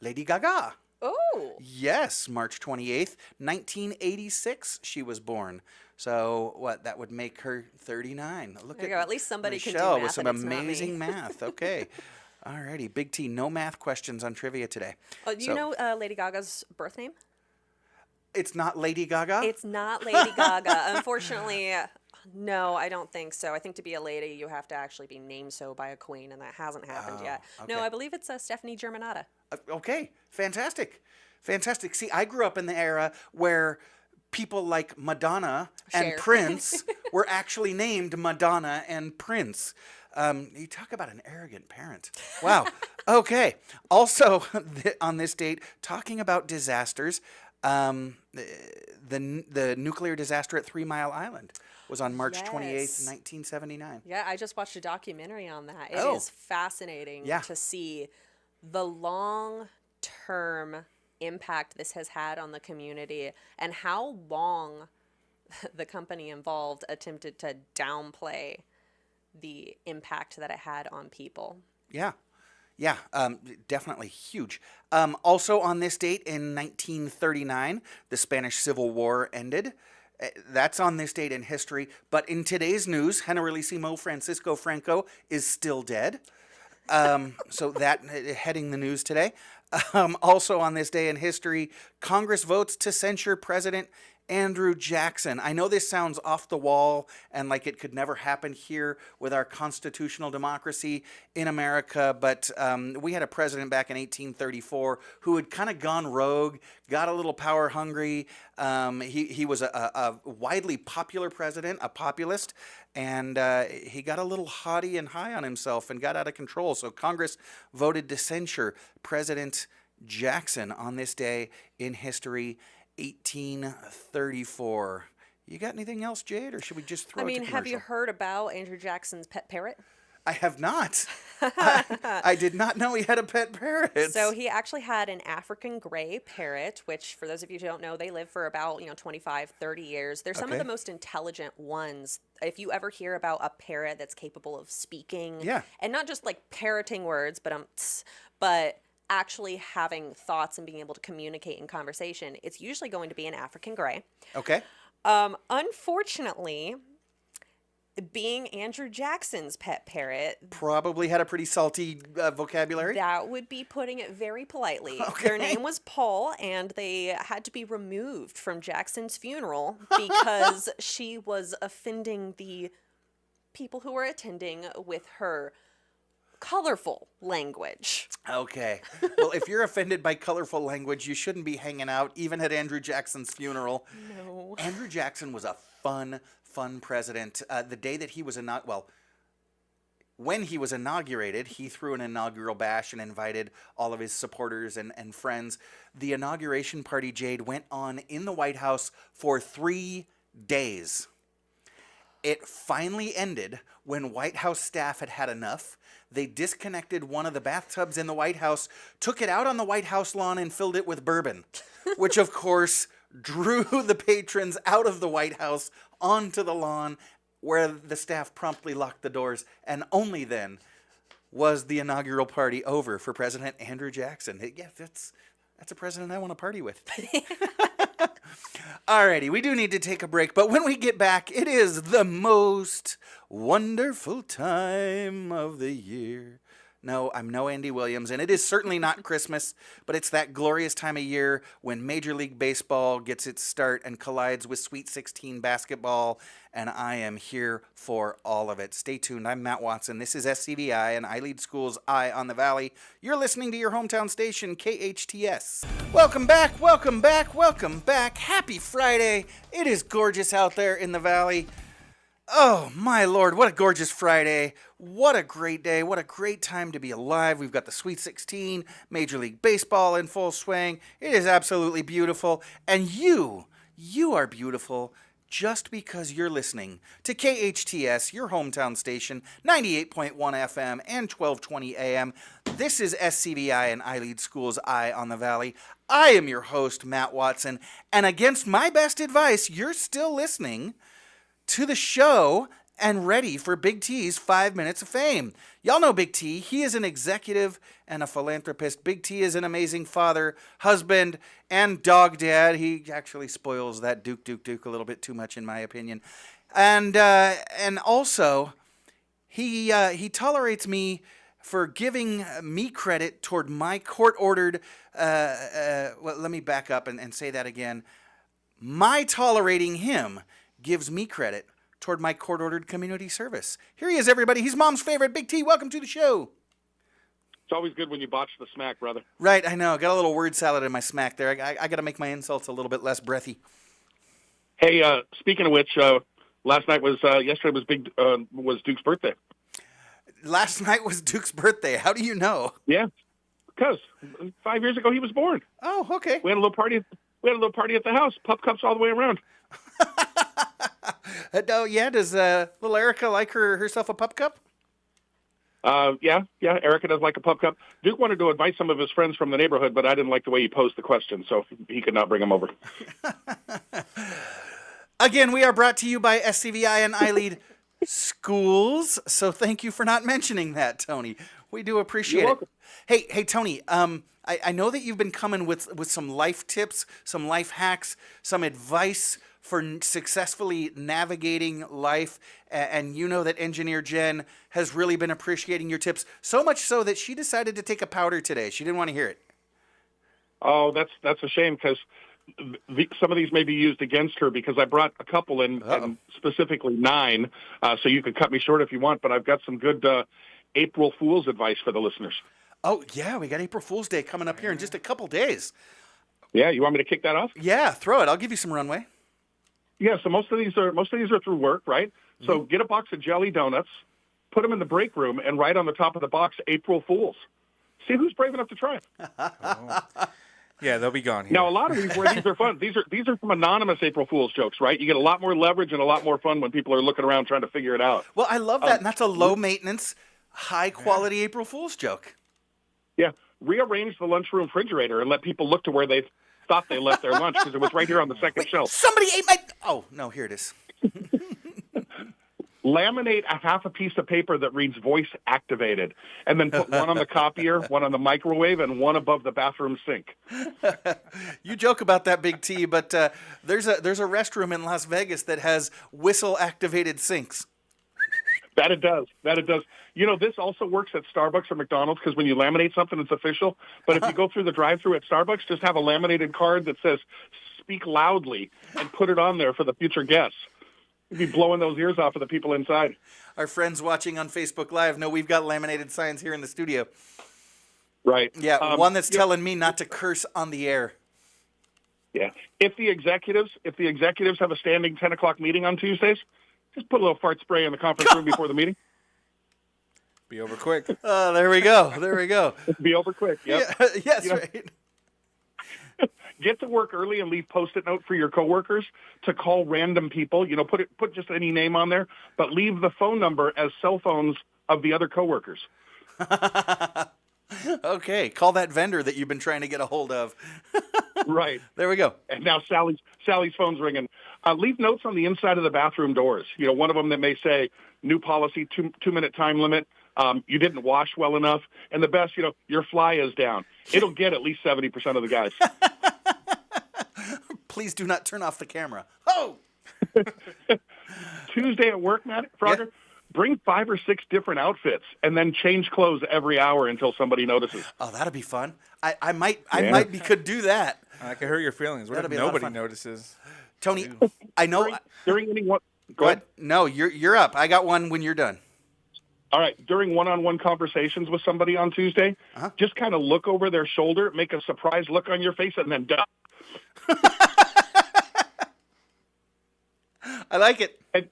Lady Gaga. Oh. Yes, March 28th, 1986, she was born. So, what, that would make her 39. Look There you go. At least somebody can do Michelle math with some and it's not me. amazing math. Okay. All righty, Big T, no math questions on trivia today. Oh, do you know Lady Gaga's birth name? It's not Lady Gaga? It's not Lady Gaga. Unfortunately, no, I don't think so. I think to be a lady, you have to actually be named so by a queen, and that hasn't happened yet. Okay. No, I believe it's Stephanie Germanotta. Okay, fantastic. Fantastic. See, I grew up in the era where people like Madonna and Cher. Prince were actually named Madonna and Prince. You talk about an arrogant parent. Wow. Okay. Also, on this date, talking about disasters, the nuclear disaster at 3 Mile Island was on March 28th, 1979. Yeah, I just watched a documentary on that. It is fascinating to see the long-term impact this has had on the community and how long the company involved attempted to downplay the impact that it had on people. Yeah. Yeah, definitely huge. Also on this date in 1939, the Spanish Civil War ended. That's on this date in history. But in today's news, Generalissimo Francisco Franco is still dead. So that heading the news today. Also on this day in history, Congress votes to censure President Andrew Jackson. I know this sounds off the wall and like it could never happen here with our constitutional democracy in America, but we had a president back in 1834 who had kind of gone rogue, got a little power hungry. He was a widely popular president, a populist, and he got a little haughty and high on himself and got out of control. So Congress voted to censure President Jackson on this day in history, 1834. You got anything else, Jade, or should we just throw it to commercial? Have you heard about Andrew Jackson's pet parrot? I have not. I did not know he had a pet parrot. So he actually had an African gray parrot, which for those of you who don't know, they live for about 25, 30 years. They're some of the most intelligent ones. If you ever hear about a parrot that's capable of speaking, and not just like parroting words, but actually having thoughts and being able to communicate in conversation, it's usually going to be an African gray. Okay. Unfortunately, being Andrew Jackson's pet parrot, probably had a pretty salty vocabulary. That would be putting it very politely. Okay. Their name was Paul, and they had to be removed from Jackson's funeral because she was offending the people who were attending with her colorful language. Okay. Well, if you're offended by colorful language, you shouldn't be hanging out even at Andrew Jackson's funeral. No. Andrew Jackson was a fun president. The day that he was when he was inaugurated, he threw an inaugural bash and invited all of his supporters and friends. The inauguration party, Jade, went on in the White House for 3 days. It finally ended when White House staff had had enough. They disconnected one of the bathtubs in the White House, took it out on the White House lawn and filled it with bourbon, which of course drew the patrons out of the White House onto the lawn, where the staff promptly locked the doors, and only then was the inaugural party over for President Andrew Jackson. Yeah, that's a president I want to party with. Alrighty, we do need to take a break, but when we get back, it is the most wonderful time of the year. No, I'm no Andy Williams, and it is certainly not Christmas, but it's that glorious time of year when Major League Baseball gets its start and collides with Sweet 16 basketball, and I am here for all of it. Stay tuned. I'm Matt Watson. This is SCVi and iLead School's Eye on the Valley. You're listening to your hometown station, KHTS. Welcome back, welcome back, welcome back. Happy Friday. It is gorgeous out there in the valley. Oh, my Lord, what a gorgeous Friday. What a great day. What a great time to be alive. We've got the Sweet 16, Major League Baseball in full swing. It is absolutely beautiful. And you are beautiful just because you're listening to KHTS, your hometown station, 98.1 FM and 1220 AM. This is SCVi and iLead School's Eye on the Valley. I am your host, Matt Watson, and against my best advice, you're still listening to the show and ready for Big T's 5 Minutes of Fame. Y'all know Big T. He is an executive and a philanthropist. Big T is an amazing father, husband, and dog dad. He actually spoils that Duke a little bit too much, in my opinion. And also, he tolerates me for giving me credit toward my court-ordered... well, let me back up and say that again. My tolerating him gives me credit toward my court-ordered community service. Here he is, everybody. He's Mom's favorite, Big T. Welcome to the show. It's always good when you botch the smack, brother. Right, I know. Got a little word salad in my smack there. I got to make my insults a little bit less breathy. Hey, speaking of which, yesterday was Duke's birthday. Last night was Duke's birthday. How do you know? Yeah, because 5 years ago he was born. Oh, okay. We had a little party. At the house. Pup cups all the way around. Oh, yeah. Does little Erica like herself a pup cup? Yeah. Erica does like a pup cup. Duke wanted to invite some of his friends from the neighborhood, but I didn't like the way he posed the question, so he could not bring them over. Again, we are brought to you by SCVi and iLead Schools, so thank you for not mentioning that, Tony. We do appreciate it. Hey, Tony, I know that you've been coming with some life tips, some life hacks, some advice for successfully navigating life, and you know that Engineer Jen has really been appreciating your tips, so much so that she decided to take a powder today. She didn't want to hear it. Oh, that's a shame, because some of these may be used against her, because I brought a couple in, and specifically 9, so you can cut me short if you want, but I've got some good April Fool's advice for the listeners. Oh, yeah, we got April Fool's Day coming up here in just a couple days. Yeah, you want me to kick that off? Yeah, throw it. I'll give you some runway. Yeah, so most of these are through work, right? Mm-hmm. So get a box of jelly donuts, put them in the break room, and write on the top of the box, April Fools. See who's brave enough to try it. Yeah, they'll be gone here. Now, a lot of these are fun. These are some anonymous April Fool's jokes, right? You get a lot more leverage and a lot more fun when people are looking around trying to figure it out. Well, I love that, and that's a low-maintenance, high-quality April Fool's joke. Yeah, rearrange the lunchroom refrigerator and let people look to where they thought they left their lunch, because it was right here on the second shelf. Somebody ate my... Oh, no, here it is. Laminate a piece of paper that reads voice activated, and then put one on the copier, one on the microwave, and one above the bathroom sink. You joke about that, Big T, but there's a restroom in Las Vegas that has whistle activated sinks. That it does. You know, this also works at Starbucks or McDonald's, because when you laminate something, it's official. But if you go through the drive-thru at Starbucks, just have a laminated card that says, speak loudly, and put it on there for the future guests. You'd be blowing those ears off of the people inside. Our friends watching on Facebook Live know we've got laminated signs here in the studio. Right. Yeah, one that's telling me not to curse on the air. Yeah. If the executives have a standing 10 o'clock meeting on Tuesdays, just put a little fart spray in the conference room before the meeting. Be over quick. Oh, there we go. Be over quick. Yep. Yeah, yes, right. Get to work early and leave Post-it note for your coworkers to call random people. You know, put just any name on there, but leave the phone number as cell phones of the other coworkers. Okay, call that vendor that you've been trying to get a hold of. Right. There we go. And now Sally's phone's ringing. Leave notes on the inside of the bathroom doors. You know, one of them that may say, new policy, 2-minute time limit. You didn't wash well enough. And the best, you know, your fly is down. It'll get at least 70% of the guys. Please do not turn off the camera. Oh! Tuesday at work, Matt Frogger, bring 5 or 6 different outfits and then change clothes every hour until somebody notices. Oh, that'd be fun. Could do that. I can hurt your feelings. What That'd if be a lot of nobody fun. notices? Tony, I know. During any one, Go ahead. No, you're up. I got one when you're done. All right. During one-on-one conversations with somebody on Tuesday, just kind of look over their shoulder, make a surprised look on your face, and then duck. I like it. And,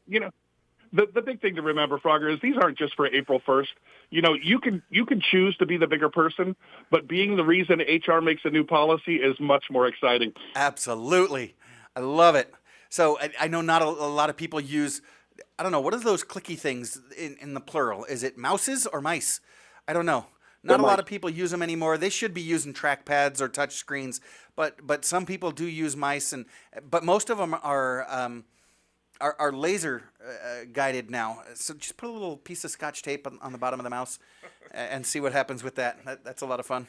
the big thing to remember, Frogger, is these aren't just for April 1st. You can choose to be the bigger person, but being the reason HR makes a new policy is much more exciting. Absolutely. I love it. So I know not a lot of people use, I don't know, what are those clicky things in the plural? Is it mouses or mice? I don't know. Not a lot of people use them anymore. They should be using trackpads or touch screens, but some people do use mice, but most of them are laser guided now. So just put a little piece of Scotch tape on the bottom of the mouse and see what happens with that. That's a lot of fun.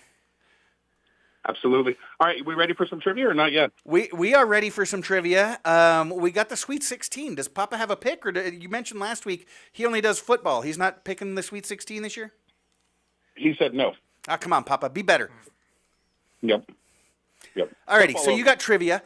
Absolutely. All right, we ready for some trivia or not yet? We are ready for some trivia. We got the Sweet 16. Does Papa have a pick, or you mentioned last week he only does football? He's not picking the Sweet 16 this year? He said no. Ah, come on, Papa, be better. Yep. Alrighty, so you got trivia.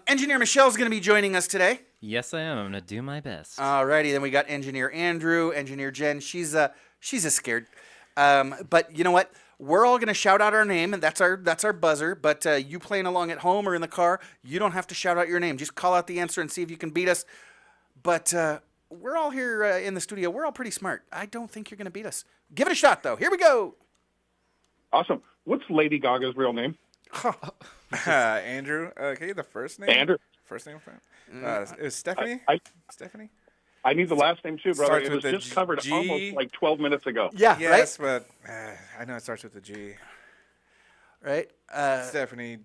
Engineer Michelle's going to be joining us today. Yes, I am. I'm going to do my best. Alrighty, then we got Engineer Andrew, Engineer Jen. She's a scared. But you know what? We're all going to shout out our name, and that's our buzzer. But you playing along at home or in the car, you don't have to shout out your name. Just call out the answer and see if you can beat us. But we're all here in the studio. We're all pretty smart. I don't think you're going to beat us. Give it a shot, though. Here we go. Awesome. What's Lady Gaga's real name? Andrew, can you get the first name? Andrew. First name, friend? Is Stephanie? Stephanie? I need the last name too, brother. Starts It was with the just covered G. almost like 12 minutes ago. Yeah, Yes, right? but I know it starts with a G. Right? Stephanie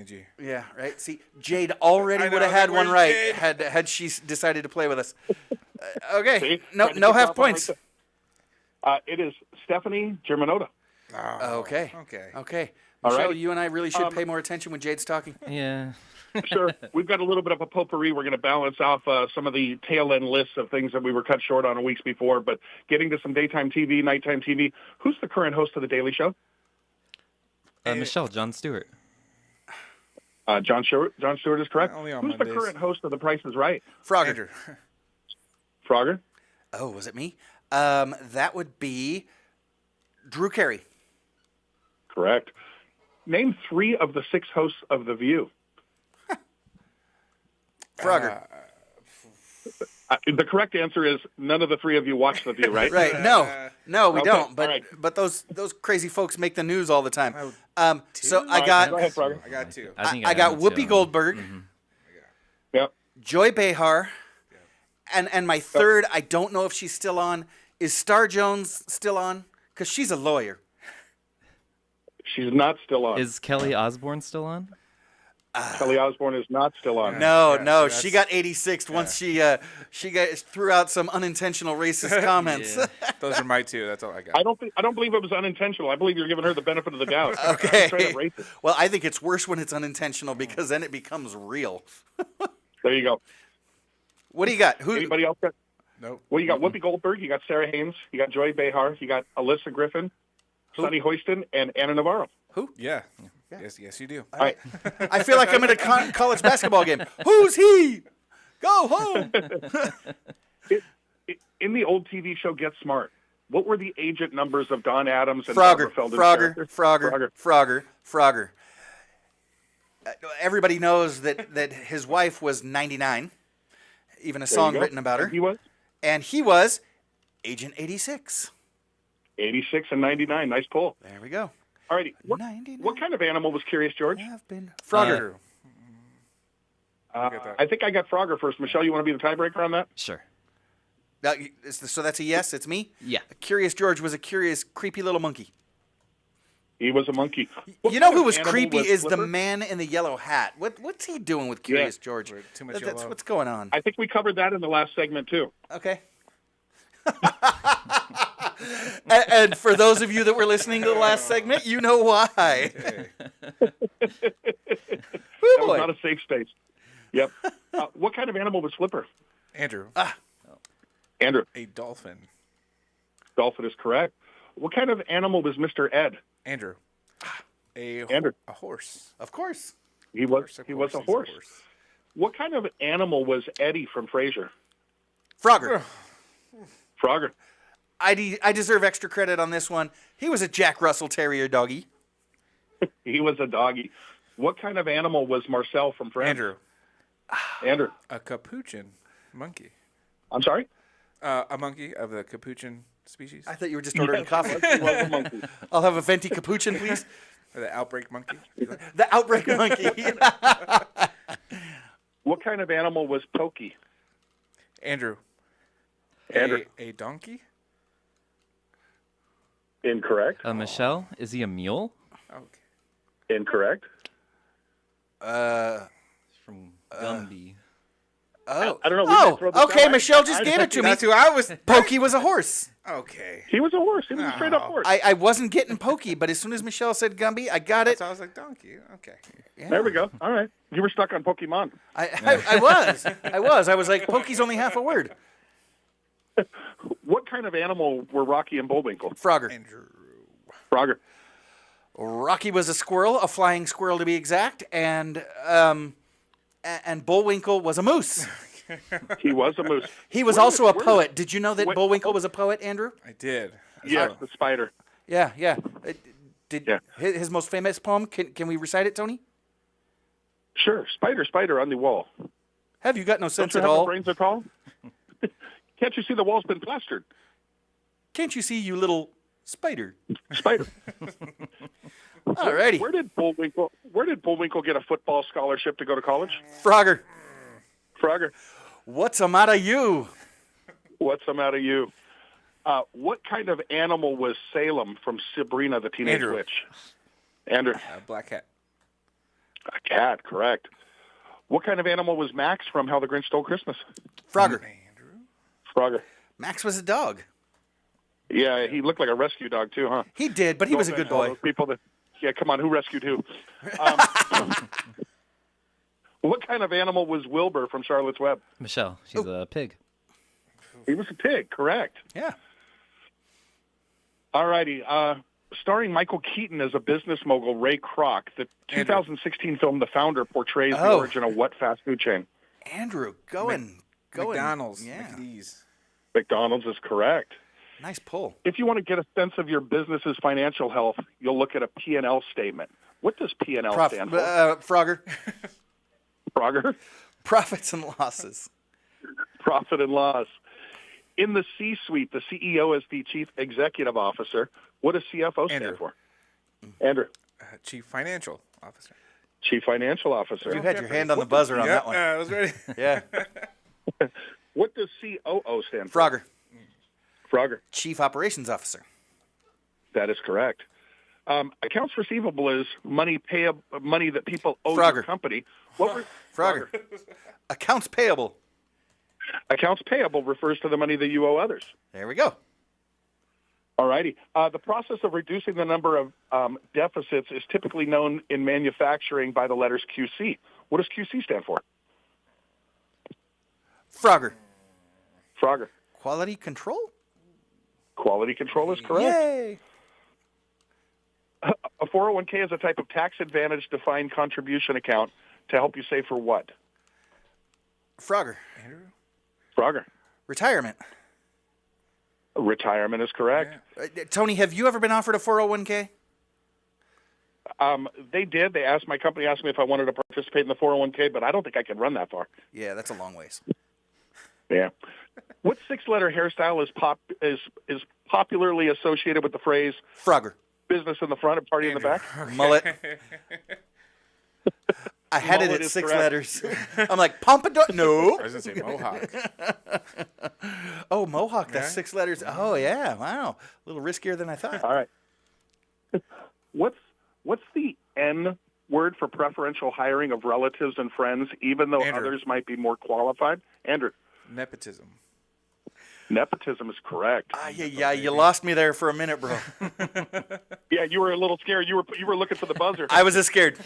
G. Yeah, right. See, Jade already I know, would have had where's one right Jade? had she decided to play with us. Okay, See? no Trying to kick half off on points. right there. It is Stephanie Germanota. Oh, Okay. Okay. All Michelle, right. you and I really should pay more attention when Jade's talking. Yeah. Sure. We've got a little bit of a potpourri. We're going to balance off some of the tail-end lists of things that we were cut short on weeks before, but getting to some daytime TV, nighttime TV. Who's the current host of The Daily Show? Michelle, Jon Stewart. Jon Stewart is correct. Only on Who's the Mondays. current host of The Price is Right? Frogger. Andrew. Frogger? Oh, was it me? That would be Drew Carey. Correct. Name 3 of the 6 hosts of The View. Frogger. The correct answer is none of the 3 of you watch The View, right? Right. No, we Okay, don't. But all right. but those crazy folks make the news all the time. So All I right, got go ahead, Frogger. I got 2. I got Whoopi Goldberg, Yep. Joy Behar, and my third. I don't know if she's still on. Is Star Jones still on? Because she's a lawyer. She's not still on. Is Kelly Osbourne still on? Kelly Osbourne is not still on. No, Yeah, she got 86th once she threw out some unintentional racist comments. Yeah. Those are my 2. That's all I got. I don't believe it was unintentional. I believe you're giving her the benefit of the doubt. Okay. Straight up racist. Well, I think it's worse when it's unintentional because then it becomes real. There you go. What do you got? Anybody else got? Nope. Well, you got Whoopi Goldberg, you got Sarah Haynes, you got Joy Behar, you got Alyssa Griffin, Sonny Hoiston, and Anna Navarro. Yeah. Yes, you do. All right. I feel like I'm at a college basketball game. Who's he? Go home. In the old TV show Get Smart, what were the agent numbers of Don Adams and Barbara Feldon's character? Frogger. Everybody knows that his wife was 99. Even a song written about her. And he was Agent 86. 86 and 99. Nice pull. There we go. All righty. What kind of animal was Curious George? I've been Frogger. I think I got Frogger first. Michelle, you want to be the tiebreaker on that? Sure. So that's a yes. It's me. Yeah. Curious George was a curious, creepy little monkey. He was a monkey. You know who was creepy is the man in the yellow hat. What's he doing with Curious George? Too much That's yellow. what's going on. I think we covered that in the last segment too. Okay. and for those of you that were listening to the last segment, you know why. That was not a safe space. Yep. What kind of animal was Flipper? Andrew. Andrew. A dolphin. Dolphin is correct. What kind of animal was Mr. Ed? Andrew. Andrew. A horse. Of course. He was Of a course, he's horse. What kind of animal was Eddie from Frasier? Frogger. Frogger. I deserve extra credit on this one. He was a Jack Russell Terrier doggy. He was a doggy. What kind of animal was Marcel from Friends? Andrew. Andrew. A capuchin monkey. I'm sorry? A monkey of the capuchin species. I thought you were just ordering coffee. He was a monkey. I'll have a venti capuchin, please. Or the outbreak monkey. The outbreak monkey. What kind of animal was Pokey? Andrew. Andrew. A donkey? Incorrect. Michelle, is he a mule? Okay. Incorrect. From Gumby. Oh. I don't know. We might throw this okay. out. Michelle just gave it to me. That's who I was. Pokey was a horse. Okay. He was a horse. He was a straight up horse. I wasn't getting Pokey, but as soon as Michelle said Gumby, I got it. So I was like, donkey. Okay. There we go. All right. You were stuck on Pokemon. I was like, Pokey's only half a word. What kind of animal were Rocky and Bullwinkle? Frogger. Andrew. Frogger. Rocky was a squirrel, a flying squirrel to be exact, and Bullwinkle was a moose. He was a moose. He was also a poet. Did you know that Bullwinkle was a poet, Andrew? I did. Yes, the spider. Yeah. Did Yeah. his most famous poem? Can we recite it, Tony? Sure. Spider, spider on the wall. Have you got no Don't sense you at have all? the brains at all? Can't you see the wall's been plastered? Can't you see, you little spider? Spider. Alrighty. Where did Bullwinkle get a football scholarship to go to college? Frogger. Frogger. What's the matter you? What's the matter you? What kind of animal was Salem from Sabrina the Teenage Andrew. Witch? Andrew. Black cat. A cat, correct. What kind of animal was Max from How the Grinch Stole Christmas? Frogger. Andrew. Frogger. Max was a dog. Yeah, he looked like a rescue dog too, huh? He did, but he was a good boy. Those people that, yeah, come on, who rescued who? What kind of animal was Wilbur from Charlotte's Web? Michelle, she's a pig. He was a pig, correct. Yeah. All righty. Starring Michael Keaton as a business mogul, Ray Kroc, the 2016 film The Founder portrays the origin of what fast food chain? Andrew, going. McDonald's. Yeah. McDee's. McDonald's is correct. Nice pull. If you want to get a sense of your business's financial health, you'll look at a P&L statement. What does P&L stand for? Frogger. Frogger? Profits and losses. Profit and loss. In the C-suite, the CEO is the chief executive officer. What does CFO stand Andrew. for? Andrew. Chief financial officer. Chief financial officer. You had your hand on the buzzer on that one. I was ready. Yeah. What does COO stand for? Frogger. Frogger. Chief Operations Officer. That is correct. Accounts receivable is money that people owe Frogger. your company. What were, Frogger. Accounts Payable. Accounts payable refers to the money that you owe others. There we go. All righty. The process of reducing the number of deficits is typically known in manufacturing by the letters QC. What does QC stand for? Frogger. Frogger. Quality Control? Quality control is correct. Yay. A 401k is a type of tax advantage defined contribution account to help you save for what? Frogger. Andrew. Frogger. Retirement. Retirement is correct. Tony, have you ever been offered a 401k? They did. My company asked me if I wanted to participate in the 401k, but I don't think I can run that far. Yeah, that's a long ways. Yeah. What six-letter hairstyle is popularly associated with the phrase Frogger. business in the front and party in the back? Mullet. I had Mullet it at is 6 correct. letters. I'm like, pompadour. No. I was going to say mohawk. Oh, Mohawk. That's Yeah. 6 letters. Oh, yeah. Wow. A little riskier than I thought. All right. What's the N word for preferential hiring of relatives and friends, even though Andrew. others might be more qualified? Andrew. Nepotism. Nepotism is correct. Yeah, you lost me there for a minute, bro. Yeah, you were a little scared. You were looking for the buzzer. I was scared.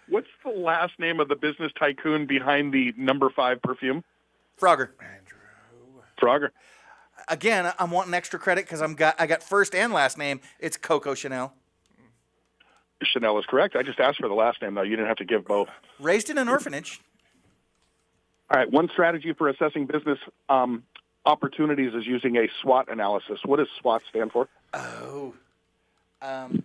What's the last name of the business tycoon behind the number 5 perfume? Frogger. Andrew. Frogger. again, I'm wanting extra credit because I got first and last name. It's Coco Chanel. Chanel is correct. I just asked for the last name, though. You didn't have to give both. Raised in an orphanage. All right. One strategy for assessing business opportunities is using a SWOT analysis. What does SWOT stand for? Oh. I can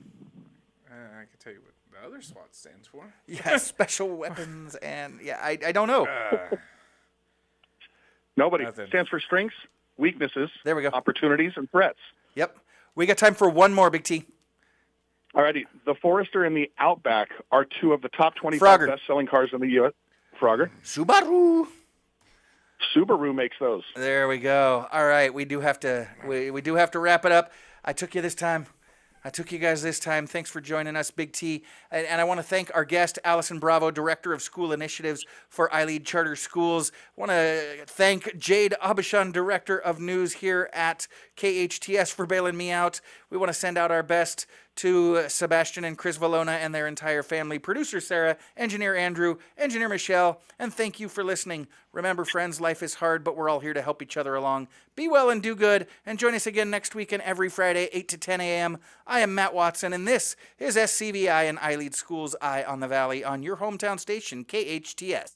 tell you what the other SWAT stands for. Yeah, special weapons and I don't know. Nobody. Nothing. Stands for strengths, weaknesses, There we go. opportunities, and threats. Yep. We got time for one more, Big T. All righty. The Forester and the Outback are two of the top 25 Frogger. best-selling cars in the U.S. Frogger. Subaru. Subaru makes those. There we go. All right, we do have to wrap it up. I took you this time. I took you guys this time. Thanks for joining us, Big T. And I want to thank our guest, Allison Bravo, Director of School Initiatives for iLead Charter Schools. I want to thank Jade Abishan, Director of News here at KHTS, for bailing me out. We want to send out our best to Sebastian and Chris Valona and their entire family, producer Sarah, engineer Andrew, engineer Michelle, and thank you for listening. Remember, friends, life is hard, but we're all here to help each other along. Be well and do good, and join us again next week and every Friday, 8 to 10 a.m. I am Matt Watson, and this is SCVi and iLead Schools Eye on the Valley on your hometown station, KHTS.